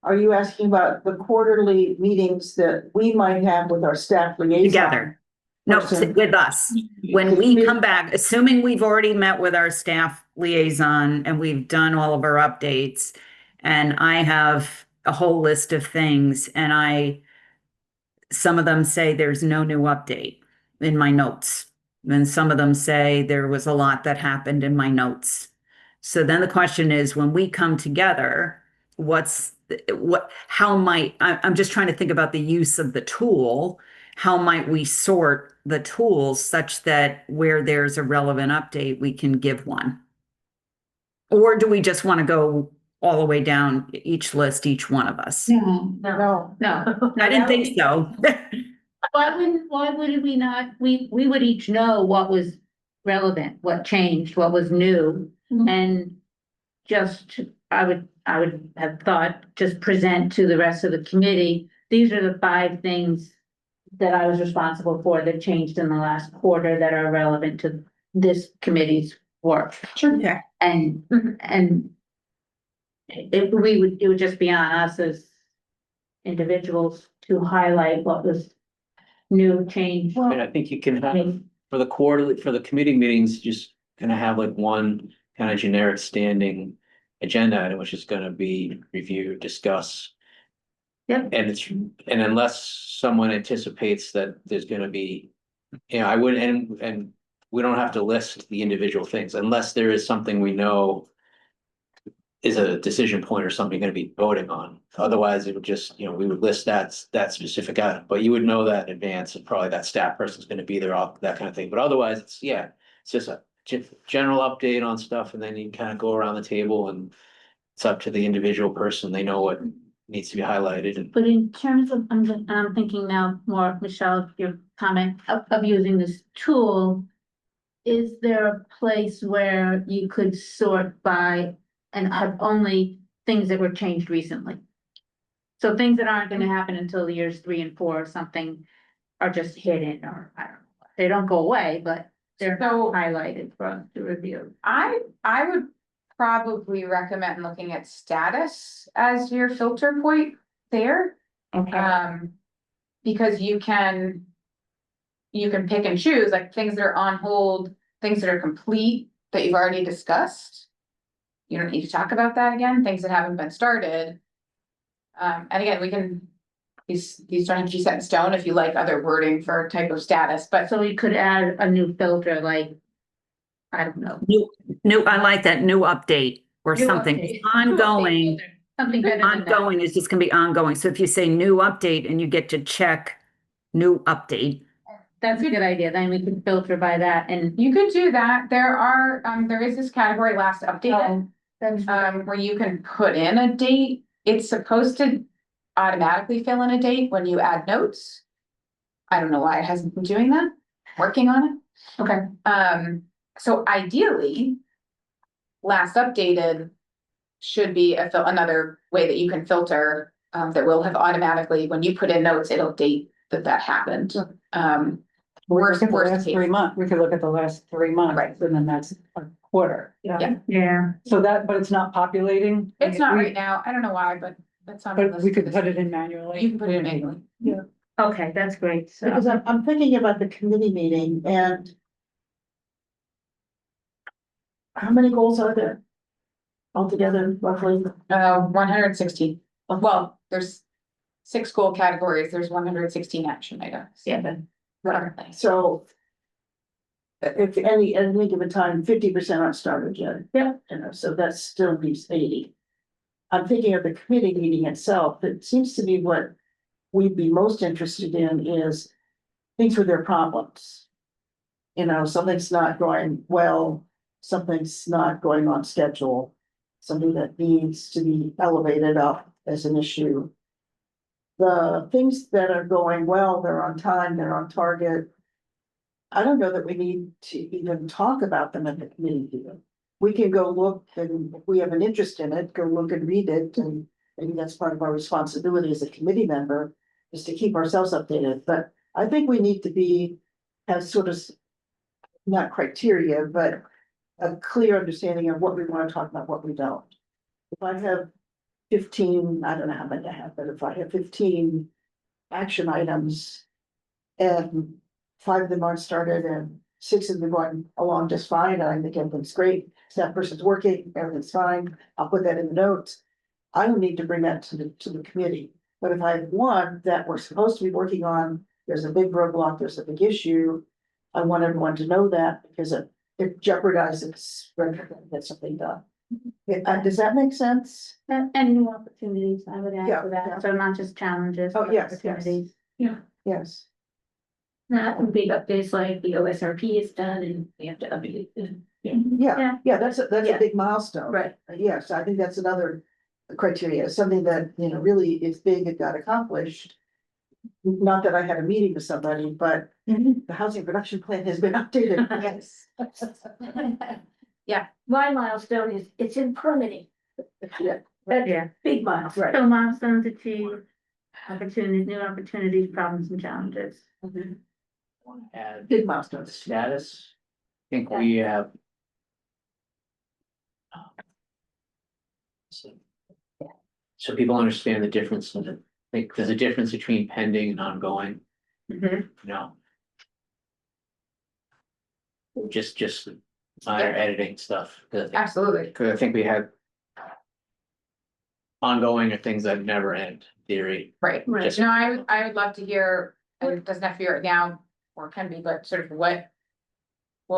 Are you asking about the quarterly meetings that we might have with our staff liaison? Together. No, person? with us. When we come back, assuming we've already met with our staff liaison and we've done all of our updates, and I have a whole list of things, and some of them say there's no new update in my notes. And some of them say there was a lot that happened in my notes. So then the question is, when we come together, I'm just trying to think about the use of the tool. How might we sort the tools such that where there's a relevant update, we can give one? Or do we just want to go all the way down each list, each one of us? No, I didn't think so. Why would we not, we would each know what was relevant, what changed, what was new, Mhm. and just, I would have thought, just present to the rest of the committee, these are the 5 things that I was responsible for that changed in the last quarter that are relevant to this committee's work. Sure. Okay. And it would just be on us as individuals to highlight what was new, changed. And I think you can I have, mean, for the committee meetings, just gonna have like one kind of generic standing. Agenda item, which is gonna be review, discuss. Yep. And unless someone anticipates that there's gonna be, I would, and we don't have to list the individual things unless there is something we know. Is a decision point or something gonna be voting on, otherwise it would just, we would list that specific item, but you would know that in advance, and probably that staff person's gonna be there, all that kind of thing, but otherwise, it's just a general update on stuff, and then you kind of go around the table and. It's up to the individual person, they know what needs to be highlighted and. But in terms of, I'm thinking now more, Michelle, your comment of using this tool. Is there a place where you could sort by and have only things that were changed recently? So things that aren't gonna happen until the years 3 and 4 or something are just hidden, or I don't know. They don't go away, but they're So- highlighted for us to review. I would probably recommend looking at status as your filter point there. Okay. Because you can pick and choose, like things that are on hold, things that are complete, that you've already discussed. You don't need to talk about that again, things that haven't been started. And again, we can These don't have to be set in stone if you like other wording for type of status, but So we could add a new filter, like, I don't know. New, I like that, new update or New something. update. Ongoing, Something better than that. ongoing is just gonna be ongoing. So if you say new update and you get to check new update, That's a good idea. Then we can filter by that and. you could do that. There is this category last updated. That's Where you can put in a date, it's supposed to automatically fill in a date when you add notes. I don't know why it hasn't been doing that, working on it. okay. So ideally. Last updated should be another way that you can filter, that will have automatically, when you put in notes, it'll date that happened. Worst Last case. 3 months, we could look at the last 3 months, Right. and then that's a quarter. Yeah. Yeah. So that, but it's not populating. It's not We- right now, I don't know why, but that's on the But list. we could put it in manually. You can put it in manually. Okay, that's great. So. Because I'm thinking about the committee meeting and. How many goals are there? Altogether, roughly? 116. Well, there's 6 goal categories, there's 116 action items. Yeah. Currently. So. If at any given time, 50% aren't started yet. Yeah. You know, so that still leaves 80. I'm thinking of the committee meeting itself. It seems to me what we'd be most interested in is things with their problems. You know, something's not going well, something's not going on schedule, something that needs to be elevated up as an issue. The things that are going well, they're on time, they're on target. I don't know that we need to even talk about them at the committee meeting. We can go look, and if we have an interest in it, go look and read it, and maybe that's part of our responsibility as a committee member, is to keep ourselves updated, but I think we need to have sort of. Not criteria, but a clear understanding of what we want to talk about, what we don't. If I have 15, I don't know how many I have, but if I have 15 action items. And 5 of them aren't started and 6 of them are going along just fine, and I think everything's great, so that person's working, everything's fine, I'll put that in the notes. I don't need to bring that to the committee, but if I have one that we're supposed to be working on, there's a big roadblock, there's a big issue. I want everyone to know that because it jeopardizes get something done. Does that make sense? And new opportunities, I would add Yeah, to yeah. that, so not just challenges. Oh, but yes, yes. Opportunities. Yes. Not big updates like the OSRP is done and we have to update it. Yeah, that's a Yeah. big milestone. Right. Yes, I think that's another criteria, something that, you know, really is big and got accomplished. Not that I had a meeting with somebody, but the housing production plan has been updated. Yes. My milestone is, it's in permitting, Yeah. Yeah. big milestone. Right. So milestones achieved, opportunities, new opportunities, problems and challenges. Add Big milestones. status. I think we have. So people understand the difference in it. Like, there's a difference between pending and ongoing, you know. Just minor editing stuff, Absolutely. cause I think we had. Ongoing are things that never end, theory. Right. Right. Just- No, I would love to hear, and it doesn't have to be right now, or can be, but sort of what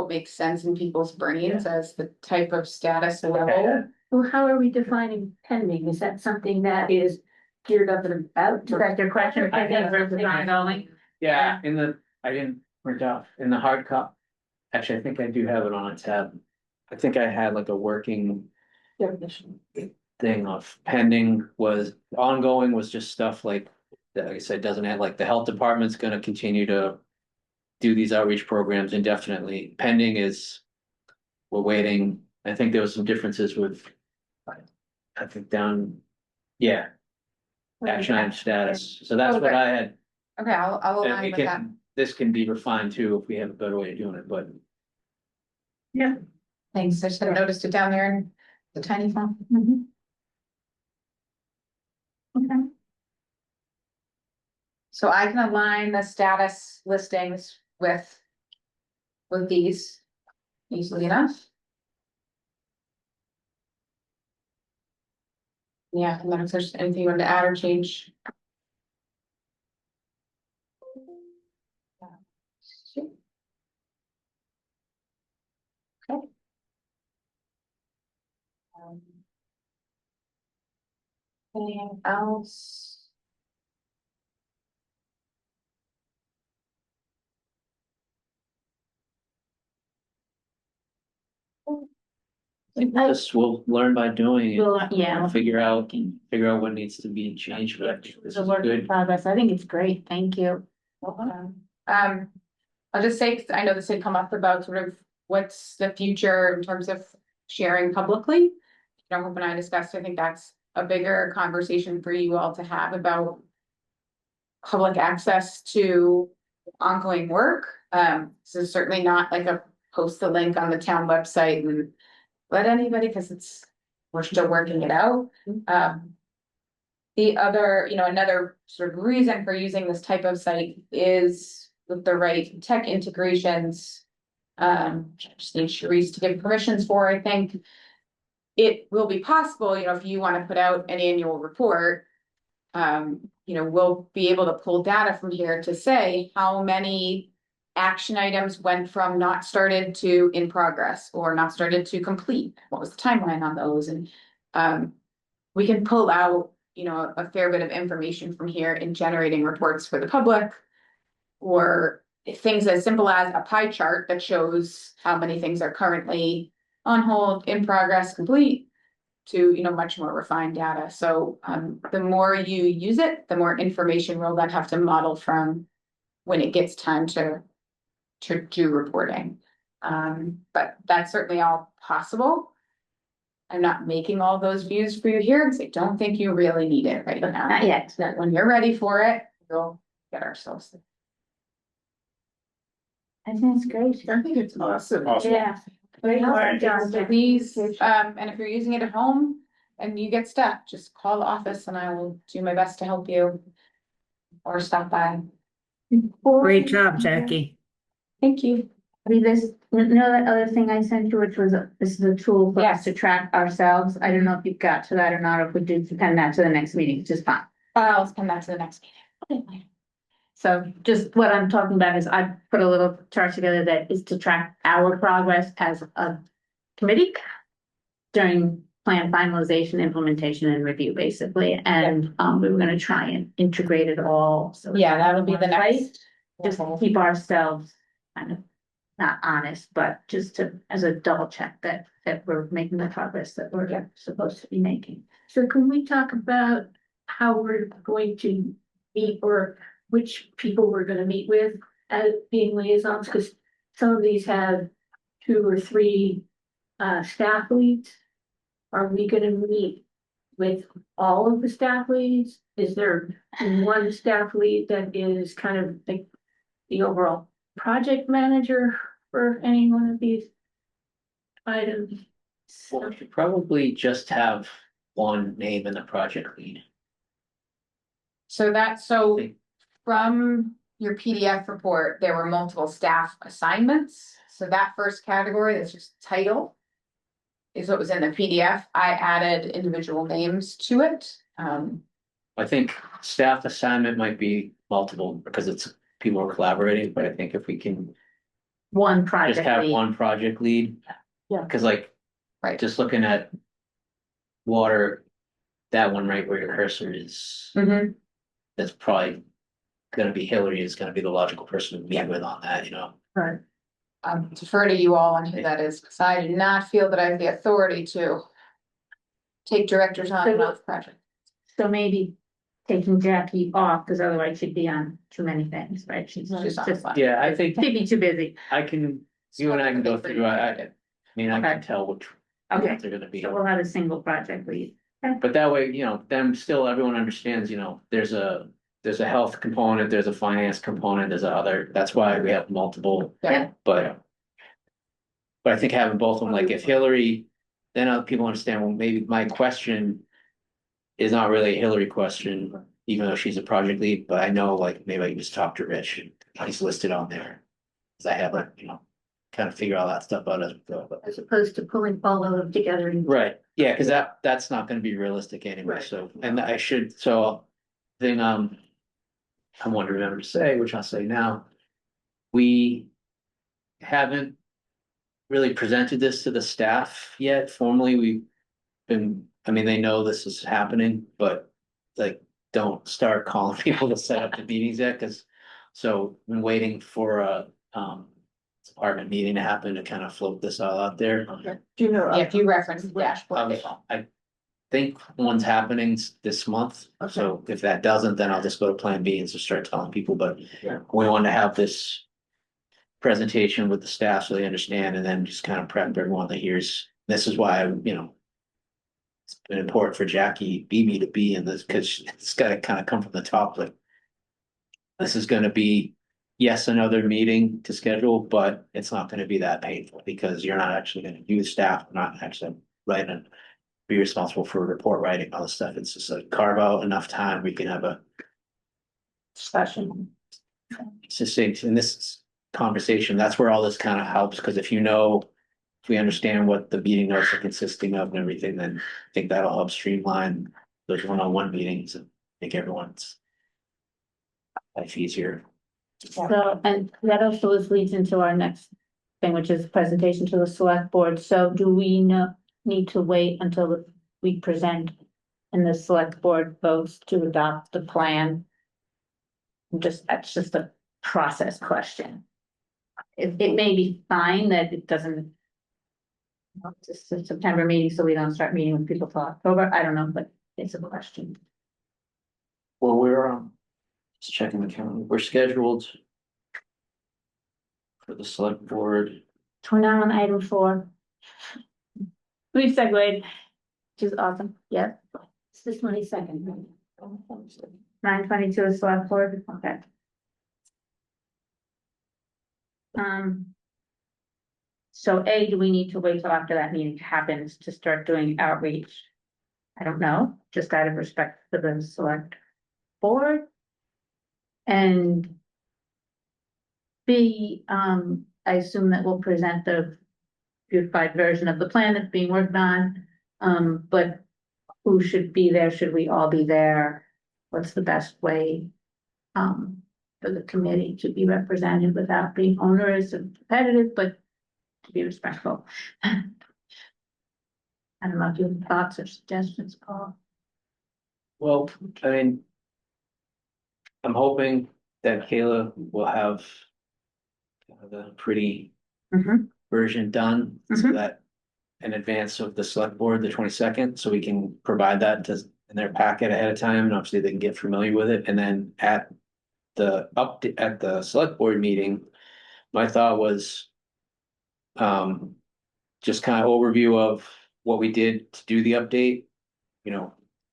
makes sense in people's brains as the type of status level. Well, how are we defining pending? Is that something that is geared up and about? Is that your question? I think- Versus ongoing? Yeah, I didn't print off, in the hard copy. Actually, I think I do have it on a tab. I think I had like a working Definition. thing of pending was, ongoing was just stuff like I said, doesn't have, like, the health department's gonna continue to do these outreach programs indefinitely. Pending is, we're waiting. I think there was some differences with, I think down, yeah, action item status. So that's what Okay. I had. Okay, I'll And align we with that. can, this can be refined too if we have a better way of doing it, but Thanks, I should have noticed it down there in the tiny font. Okay. So I can align the status listings with these easily enough. Yeah, and then if there's anything you want to add or change. Anything else? Just we'll learn by doing it. Yeah. Figure out what needs to be changed, but I think this It's a is work in good. progress. I think it's great. Thank you. I'll just say, 'cause I know this had come up about sort of what's the future in terms of sharing publicly. You know, Hope and I discussed, I think that's a bigger conversation for you all to have about public access to ongoing work. So certainly not like a post the link on the town website and let anybody, because we're still working it out. The other, another sort of reason for using this type of site is with the right tech integrations. Just need Sharice to give permissions for, I think. It will be possible, if you want to put out an annual report. We'll be able to pull data from here to say how many action items went from not started to in progress or not started to complete. What was the timeline on those? And we can pull out, a fair bit of information from here in generating reports for the public. Or things as simple as a pie chart that shows how many things are currently on hold, in progress, complete, to, much more refined data. So the more you use it, the more information we'll then have to model from when it gets time to do reporting. But that's certainly all possible. I'm not making all those views for you here because I don't think you really need it right now. Not yet. That when you're ready for it, we'll get ourselves there. I think it's great. I think it's awesome. Yeah. Very well done. Please, and if you're using it at home and you get stuck, just call the office and I will do my best to help you. Or stop by. Great job, Jackie. Thank you. This, that other thing I sent you, which was, this is a tool for us Yes. to track ourselves. I don't know if you got to that or not, or if we did append that to the next meeting, which is fine. I'll come back to the next meeting. So just what I'm talking about is I put a little chart together that is to track our progress as a committee during plan finalization, implementation and review, basically. And we were gonna try and integrate it all. So Yeah, that'll be the right? next. Just to keep ourselves kind of not honest, but just to, as a double check that we're making the progress that we're supposed to be making. So can we talk about how we're going to meet or which people we're gonna meet with as being liaisons? Because some of these have 2 or 3 staff leads. Are we gonna meet with all of the staff leads? Is there one staff lead that is kind of like the overall project manager for any one of these items? Well, we should probably just have one name in the project lead. So from your PDF report, there were multiple staff assignments. So that first category, that's just title. Is what was in the PDF. I added individual names to it. I think staff assignment might be multiple because it's people are collaborating, but I think if we can One just project have lead. one project lead. Yeah. Cause like, Right. just looking at water, that one right where your cursor is, Mhm. that's probably gonna be Hillary is gonna be the logical person to meet with on that, Right. Defer to you all on who that is, because I do not feel that I have the authority to take directors on and off project. So maybe taking Jackie off, because otherwise she'd be on too many things, right? She's She's on just, fire. Yeah, I think she'd be too busy. I can, you and I can go through, I mean, I can tell which Okay, ones they're gonna be. so we'll have a single project lead. But that way, them still, everyone understands, there's a health component, there's a finance component, there's other, that's why we have multiple, Yeah. but. But I think having both of them, like if Hillary, then other people understand, well, maybe my question. Is not really a Hillary question, even though she's a project lead, but I know like maybe I can just talk to Rich and he's listed on there. Cause I have kind of figure all that stuff out as we go, but. As opposed to pulling all of them together and. Right, yeah, cause that's not gonna be realistic anyway, Right. so, and I should, so. Then, I want to remember to say, which I'll say now. We haven't really presented this to the staff yet formally. We've been I mean, they know this is happening, but like, don't start calling people to set up the meetings yet, cause. So, been waiting for a, department meeting to happen to kind of float this all out there. Okay. Do you know? Yeah, if you reference the dashboard, they won't. I think one's happening this month, so if that doesn't, then I'll just go to Plan B and just start telling people, but Yeah. we want to have this presentation with the staff so they understand, and then just kind of prep everyone that hears, this is why, it's been important for Jackie Beebe to be in this, because it's gotta kind of come from the top, like this is gonna be, yes, another meeting to schedule, but it's not gonna be that painful, because you're not actually gonna use staff, not actually writing, be responsible for report writing, all this stuff. It's just like carve out enough time, we can have a Discussion. succinct, in this conversation, that's where all this kind of helps, because if if we understand what the meeting notes are consisting of and everything, then I think that'll help streamline those one-on-one meetings and make everyone's life easier. So, and that also leads into our next thing, which is presentation to the select board. So do we need to wait until we present and the select board votes to adopt the plan? That's just a process question. It may be fine that it doesn't. It's a September meeting, so we don't start meeting with people till October. I don't know, but it's a question. Well, we're just checking the calendar, we're scheduled for the select board. We're now on item 4. We've segued, which is awesome. Yeah. It's the 22nd. 9:22 is select board. Okay. So do we need to wait till after that meeting happens to start doing outreach? I don't know, just out of respect for the select board. And B, I assume that we'll present the beautified version of the plan that's being worked on. But who should be there? Should we all be there? What's the best way? For the committee to be represented without being onerous and competitive, but to be respectful. I don't know if you have thoughts or suggestions, Paul. Well, I mean, I'm hoping that Kayla will have the pretty Mhm. version done, so Mhm. that in advance of the select board, the 22nd, so we can provide that in their packet ahead of time, and obviously they can get familiar with it, and then at the select board meeting, my thought was just kind of overview of what we did to do the update,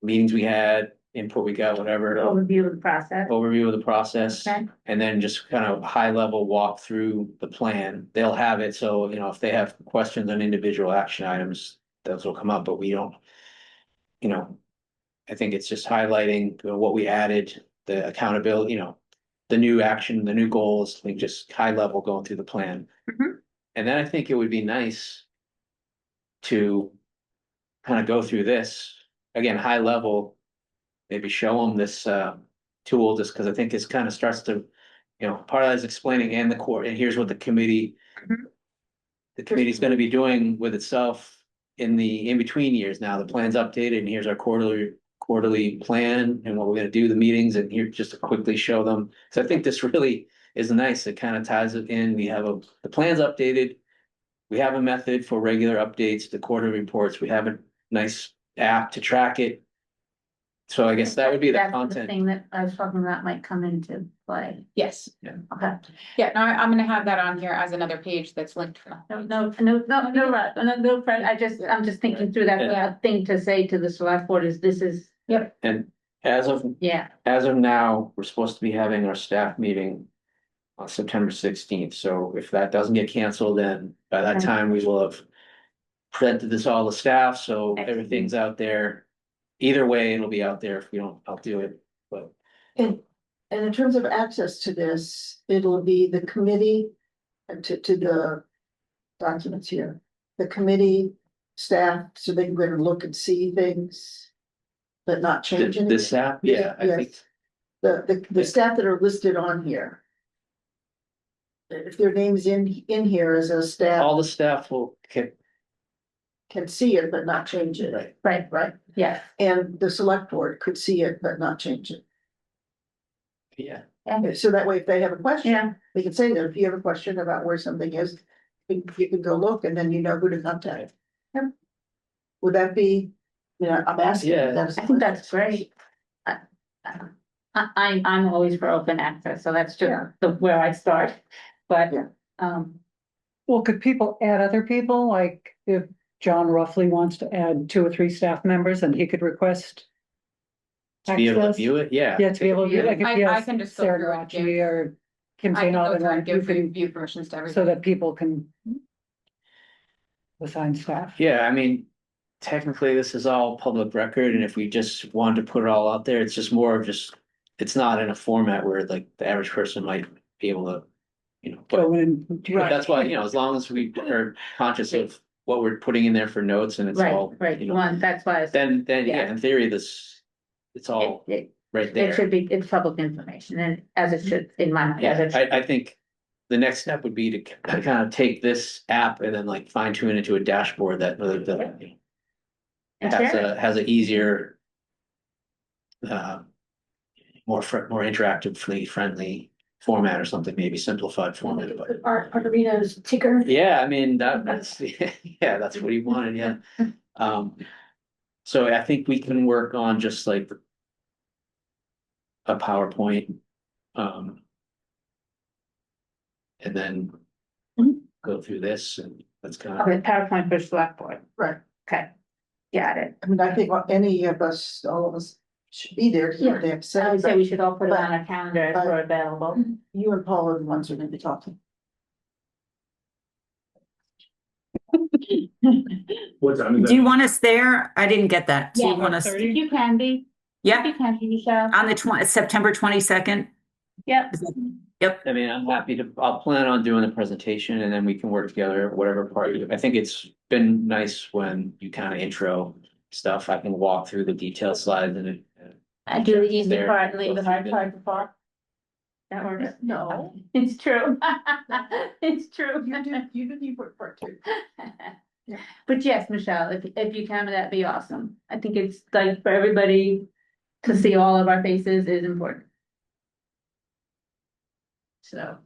meetings we had, input we got, whatever. Overview of the process. Overview of the process, Okay. and then just kind of high level walk through the plan. They'll have it, so if they have questions on individual action items, those will come up, but we don't. I think it's just highlighting what we added, the accountability, the new action, the new goals, I think just high level going through the plan. Mhm. And then I think it would be nice to kind of go through this, again, high level, maybe show them this tool, just because I think it's kind of starts to, part of that is explaining and the core, and here's what the committee's gonna be doing with itself in the in-between years. Now, the plan's updated, and here's our quarterly plan and what we're gonna do, the meetings, and here just to quickly show them. So I think this really is nice. It kind of ties it in. The plan's updated. We have a method for regular updates, the quarterly reports. We have a nice app to track it. So I guess that would be the That's content. thing that I was talking about might come into play. Yes, Okay. yeah, no, I'm gonna have that on here as another page that's linked. No, I'm just thinking through that thing to say to the select board is this is, And as of yeah. now, we're supposed to be having our staff meeting on September 16th. So if that doesn't get canceled, then by that Okay. time we will have presented this all to staff, so Excellent. everything's out there. Either way, it'll be out there if we don't, I'll do it, but. And in terms of access to this, it'll be the committee to the documents here. The committee staff, so they can go and look and see things, but not change anything. This app, yeah, I think, Yes. The staff that are listed on here. If their name's in here as a staff. all the staff will get. can see it but not change it. Right. Right, Yes, and the select board could see it but not change it. Yeah, So that way, if they have a question, yeah, we can say that if you have a question about where something is, you can go look and then you know who to contact. Yep. Would that be, I'm asking. Yeah. that's I think that's great. I'm always for open access, so that's just Yeah. where I start, but, Yeah. Well, could people add other people? Like if John roughly wants to add 2 or 3 staff members and he could request. to be able to access? view it, yeah. Yeah, to be able to, Yeah, like if he I has can just go Sarah through and Narachi give- or Kim I can go St. through and you give can, view permissions to so everybody. that people can assign staff. Yeah, I mean, technically, this is all public record, and if we just wanted to put it all out there, it's just more of just, it's not in a format where like the average person might be able to, Go but in. that's why, as long as we are conscious of what we're putting in there for notes and it's right, all, right, that's why. then, yeah, Yeah. in theory, it's all It right there. should be, it's public information, and as it should, in my mind, as Yeah, it should. I think the next step would be to kind of take this app and then like fine tune it into a dashboard that And has share it. has an easier, more interactive, friendly format or something, maybe simplified format, but. Art Arena's ticker. Yeah, I mean, that's, yeah, that's what he wanted, yeah. So I think we can work on just like a PowerPoint. And then Mhm. go through this and that's kind Okay, of, PowerPoint for select board, Right, okay, got it. I mean, I think any of us, all of us should be there, to hear what they have to I would say, say but we should all put it on our calendar if we're available. you and Paul are the ones who are gonna be talking. What time is that? Do you want us there? I didn't get that. Do you Yeah, want us? 30? You can be. Yeah, You can be, Michelle. on the September 22nd. Yep. Yep. I mean, I'll plan on doing the presentation and then we can work together, whatever part I think it's been nice when you kind of intro stuff. I can walk through the detail slides and I do the easy There, part and leave the go hard through part before. That works. No. It's true. It's true. You do the work part too. But yes, Michelle, if you can, that'd be awesome. I think it's like for everybody to see all of our faces is important. So,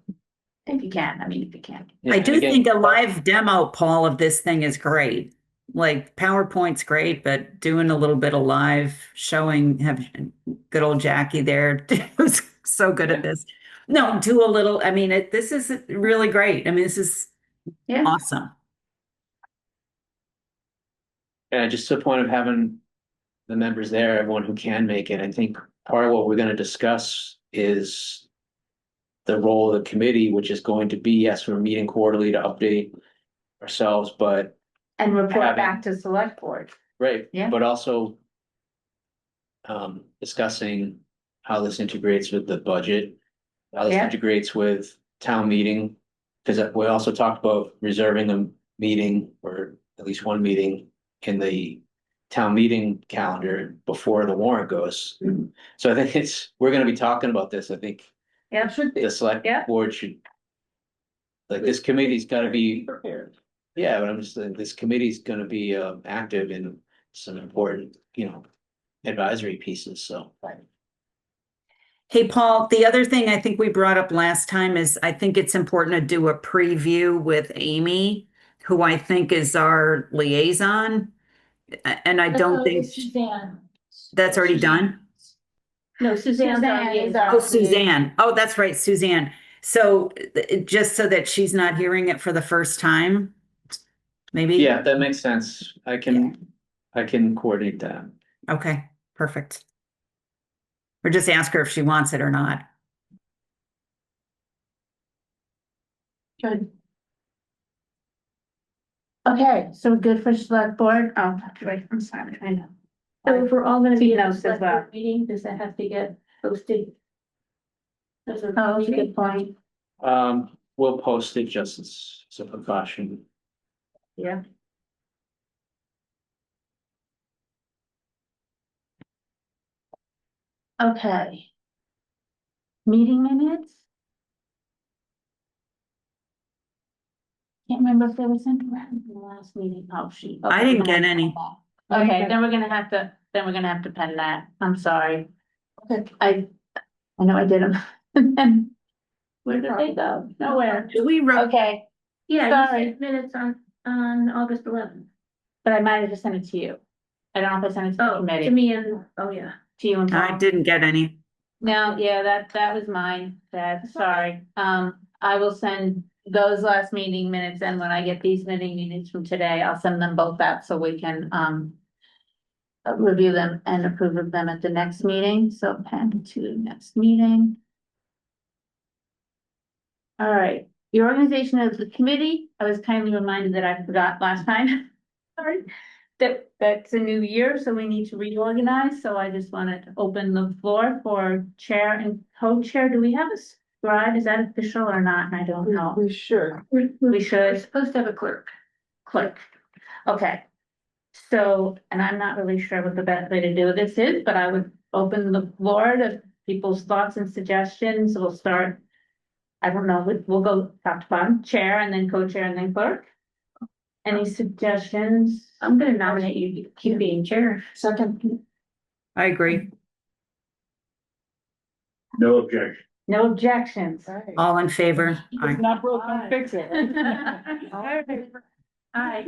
if you can, if you can. I do think a live demo, Paul, of this thing is great. Like PowerPoint's great, but doing a little bit of live showing, have good old Jackie there, who's so good at this. No, do a little, this is really great. This is Yeah. awesome. And just to the point of having the members there, everyone who can make it, I think part of what we're gonna discuss is the role of the committee, which is going to be, yes, we're meeting quarterly to update ourselves, but And report Having- back to select board. right, Yeah. but also discussing how this integrates with the budget, how this Yeah. integrates with town meeting. Because we also talked about reserving a meeting or at least one meeting in the town meeting calendar before the warrant goes. Mm-hmm. So I think we're gonna be talking about this, I think Yeah. the select Yeah. board should. Like this committee's gotta be, Prepared. yeah, but I'm just saying, this committee's gonna be active in some important, advisory pieces, so. Hey, Paul, the other thing I think we brought up last time is I think it's important to do a preview with Amy, who I think is our liaison. And I don't think Suzanne. that's already done. No, Suzanne's our Suzanne is liaison. Oh, Suzanne. Oh, that's right, Suzanne. So just so that she's not hearing it for the first time, maybe? Yeah, that makes sense. I can coordinate that. Okay, perfect. Or just ask her if she wants it or not. Good. Okay, so we're good for select board. Oh, wait, I'm sorry, I know. So if we're all gonna be She at knows the as select well. board meeting, does that have to get posted? As a Oh, that's a meeting? good point. We'll post it just as a precaution. Yeah. Okay. Meeting minutes? Can't remember if they were sent around in the last meeting. Oh, shoot. I Okay, didn't we're gonna get have to any. pen that. Okay, then we're gonna have to, pen that. I'm sorry. Okay. I know I did them. And then, where did they go? Nowhere. Do we, Okay, Yeah, you Sorry. sent minutes on August 11th. but I might have just sent it to you. I don't know if I sent it to the Oh, to committee, me and, oh, yeah. to you and I Paul. didn't get any. No, yeah, that was mine, sorry. I will send those last meeting minutes, and when I get these meeting minutes from today, I'll send them both out so we can, review them and approve of them at the next meeting, so pen to next meeting. All right, the organization of the committee, I was kindly reminded that I forgot last time. Sorry, that's a new year, so we need to reorganize, so I just wanted to open the floor for chair and co-chair. Do we have a scribe? Is that official or not? I don't know. We should. We We're should, supposed to have a clerk. clerk. Okay. So, and I'm not really sure what the best way to do this is, but I would open the floor to people's thoughts and suggestions. We'll start. I don't know, we'll go top to bottom, chair and then co-chair and then clerk. Any suggestions? I'm gonna nominate you to keep being chair. Second, I agree. No objection. No objections. right. All in favor? If Aye. it's not broke, don't fix it. Aye.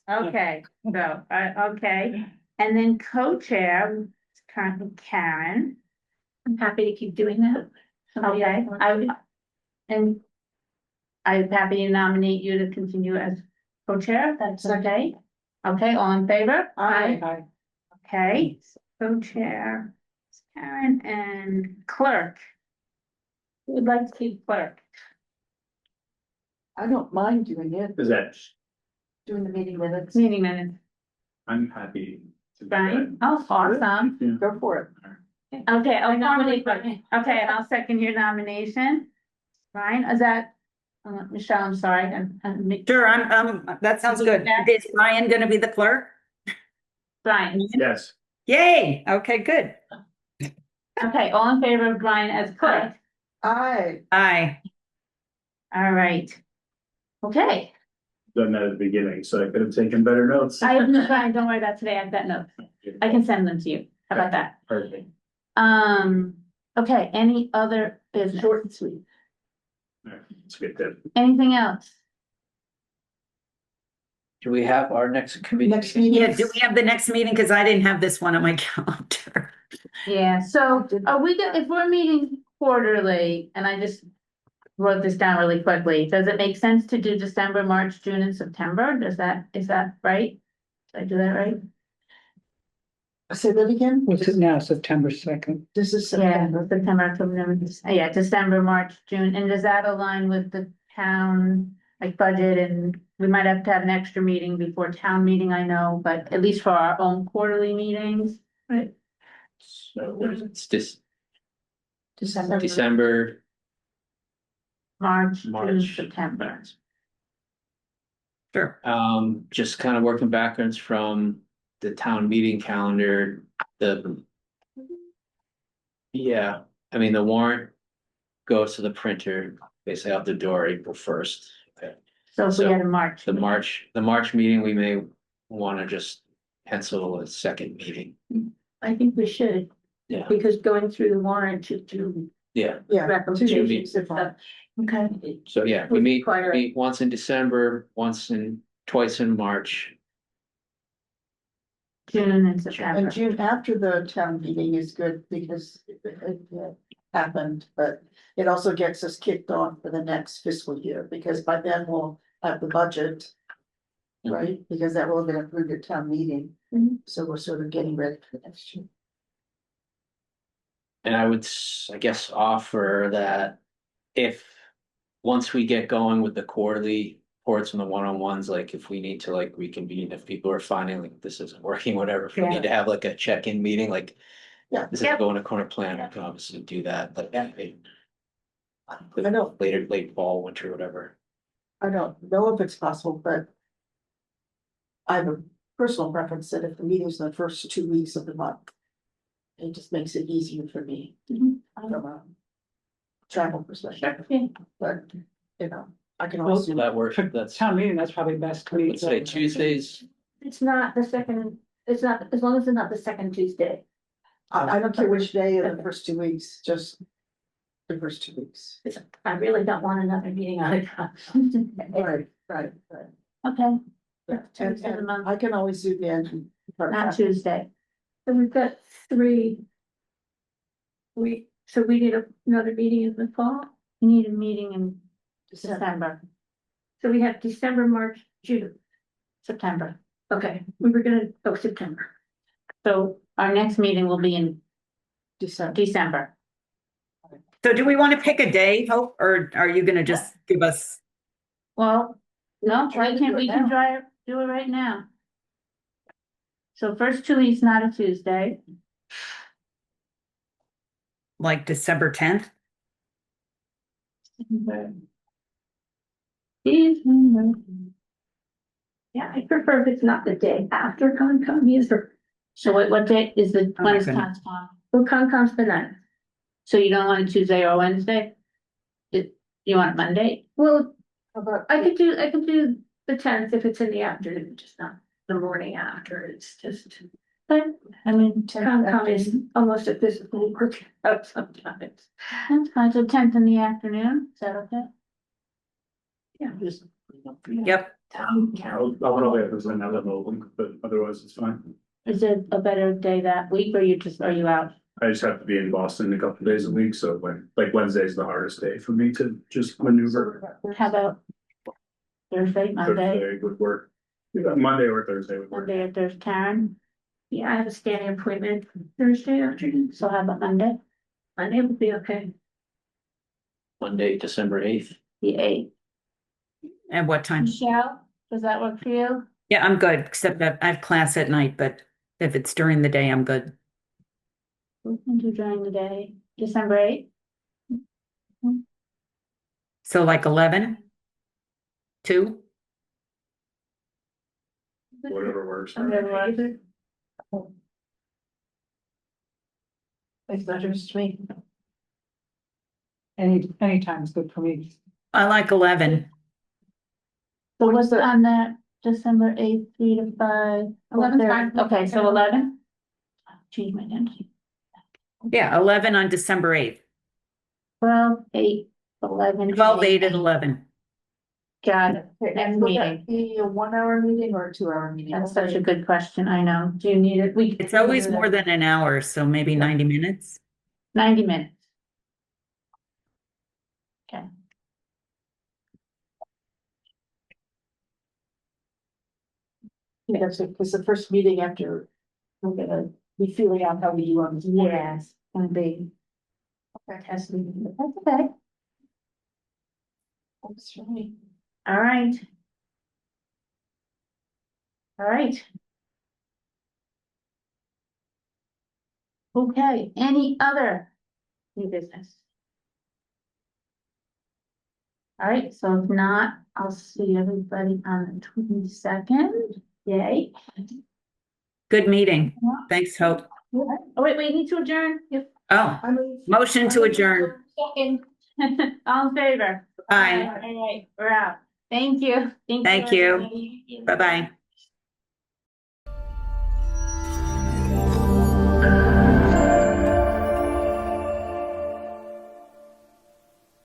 Okay, so, okay, and then co-chair, is currently Karen. I'm happy to keep doing that. Somebody Okay, else wants to? and I'm happy to nominate you to continue as co-chair, if that's okay. Okay, all in favor? Aye. Okay, so co-chair, is Karen and clerk. Who would like to keep clerk? I don't mind doing it, Is that, doing the meeting minutes. Meeting minutes, I'm happy to do Brian? that. Oh, awesome. Yeah. Go for it. Okay, I'll nominate, nominate Brian. okay, and I'll second your nomination. Brian, is that, Michelle, I'm sorry, Sure, that sounds good. Is Ryan gonna be the clerk? Brian, Yes, Yay, okay, good. okay, all in favor of Brian as clerk? Aye. Aye. All right. Okay, done that at the beginning, so I could have taken better notes. I have no, Brian, don't worry about today, I've got notes, I can send them to you, how about that? Perfect. Okay, any other business? Short and sweet. All right, Let's get that. Anything else? Do we have our next committee? Next meeting. Yeah, do we have the next meeting? Because I didn't have this one on my calendar. Yeah, so are we, if we're meeting quarterly, and I just wrote this down really quickly, does it make sense to do December, March, June, and September? Is that right? Did I do that right? Say that again? What's it now, September 2nd? This is Yeah, September. September, October, November, yeah, December, March, June, and does that align with the town, like budget, and we might have to have an extra meeting before town meeting, I know, but at least for our own quarterly meetings, right? So it's this December. December, March, June, March. September. Sure. Just kind of working backwards from the town meeting calendar, yeah, I mean, the warrant goes to the printer, basically out the door April 1st. Okay. So if we So, had a March. The March meeting, we may want to just pencil a second meeting. I think we should, Yeah, because going through the warrant to yeah. Yeah. recommendations and Two stuff. Okay. So yeah, we Would meet, require- meet once in December, twice in March. June and And September. June after the town meeting is good because it happened, but it also gets us kicked off for the next fiscal year, because by then we'll have the budget. Right, because that will have been approved at town meeting, Mhm. so we're sort of getting ready for next year. And I would, I guess, offer that if, once we get going with the quarterly reports and the one-on-ones, like if we need to like reconvene, if people are finding like this isn't working, whatever, if we need to have like a check-in meeting, like. Yeah. This is Yep. going to corner plan, we can obviously do that, like. I don't, Late fall, winter, whatever. I don't know if it's possible, but. I have a personal preference that if the meeting's in the first 2 weeks of the month. It just makes it easier for me. Mhm. From a travel perspective, Yeah. but, you know, I can also. So that works, that's, Town meeting, that's probably best to meet. let's say Tuesdays, It's not the second, it's not, as long as it's not the second Tuesday. I don't care which day of the first 2 weeks, just the first 2 weeks. I really don't want another meeting on it. Right. Okay, Yeah, Tuesday of the month. I can always do the end. not Tuesday. So we've got three. So we need another meeting in the fall. We need a meeting in December, So we have December, March, June. September. Okay, we were gonna, September. So our next meeting will be in December. December. So do we want to pick a day, Hope, or are you gonna just give us? Well, no, Try why to can't do it we can now. do it right now? So first 2 weeks, not a Tuesday. Like December 10th? December. Yeah, I prefer if it's not the day after Concom, either. So what day is the, Oh my when is goodness. Concom? Well, Concom's the ninth. So you don't want a Tuesday or Wednesday? You want Monday? Well, How about- I could do the tenth if it's in the afternoon, just not the morning after, it's just. But, I mean, Concom is almost a physical workout sometimes. that's fine, so 10th in the afternoon, is that okay? Yeah. Yep. I'll probably have to send out that little link, but otherwise it's fine. Is it a better day that week, or are you out? I just have to be in Boston a couple days a week, so like Wednesday's the hardest day for me to just maneuver. How about Thursday, Monday, Thursday would work. Monday or Thursday would work. Monday or Thursday, Karen? Yeah, I have a standing appointment Thursday afternoon, So how about Monday, Monday would be okay. Monday, December 8th. the 8th? And what time? Michelle, does that work for you? Yeah, I'm good, except that I have class at night, but if it's during the day, I'm good. We can do during the day, December 8th? So like 11? 2? Whatever works. Whatever works. It's matters to me. Any time is good for me. I like 11. So what's on that, December 8th, 3 to 5? 11 's 4:30? fine. Okay, so 11? Change my time. Yeah, 11 on December 8th. 12, 8, 11. 12, 8 and 11. Got it. Next meeting. Be a 1 hour meeting or a 2 hour meeting? That's such a good question, I know. Do you need it? It's always more than an hour, so maybe 90 minutes. 90 minutes. Okay. That's it, because the first meeting after, we're gonna be feeling out how we do on this. Yes, gonna be. Fantastic. That's okay. That's right. All right. All right. Okay, any other new business? All right, so if not, I'll see everybody on the 22nd. Yay. Good meeting. Thanks, Hope. Oh, wait, we need to adjourn. Yep. Oh, I mean. motion to adjourn. Second. All in favor? Aye. All right, we're out. Thank you. Thank you. Everybody. Bye-bye.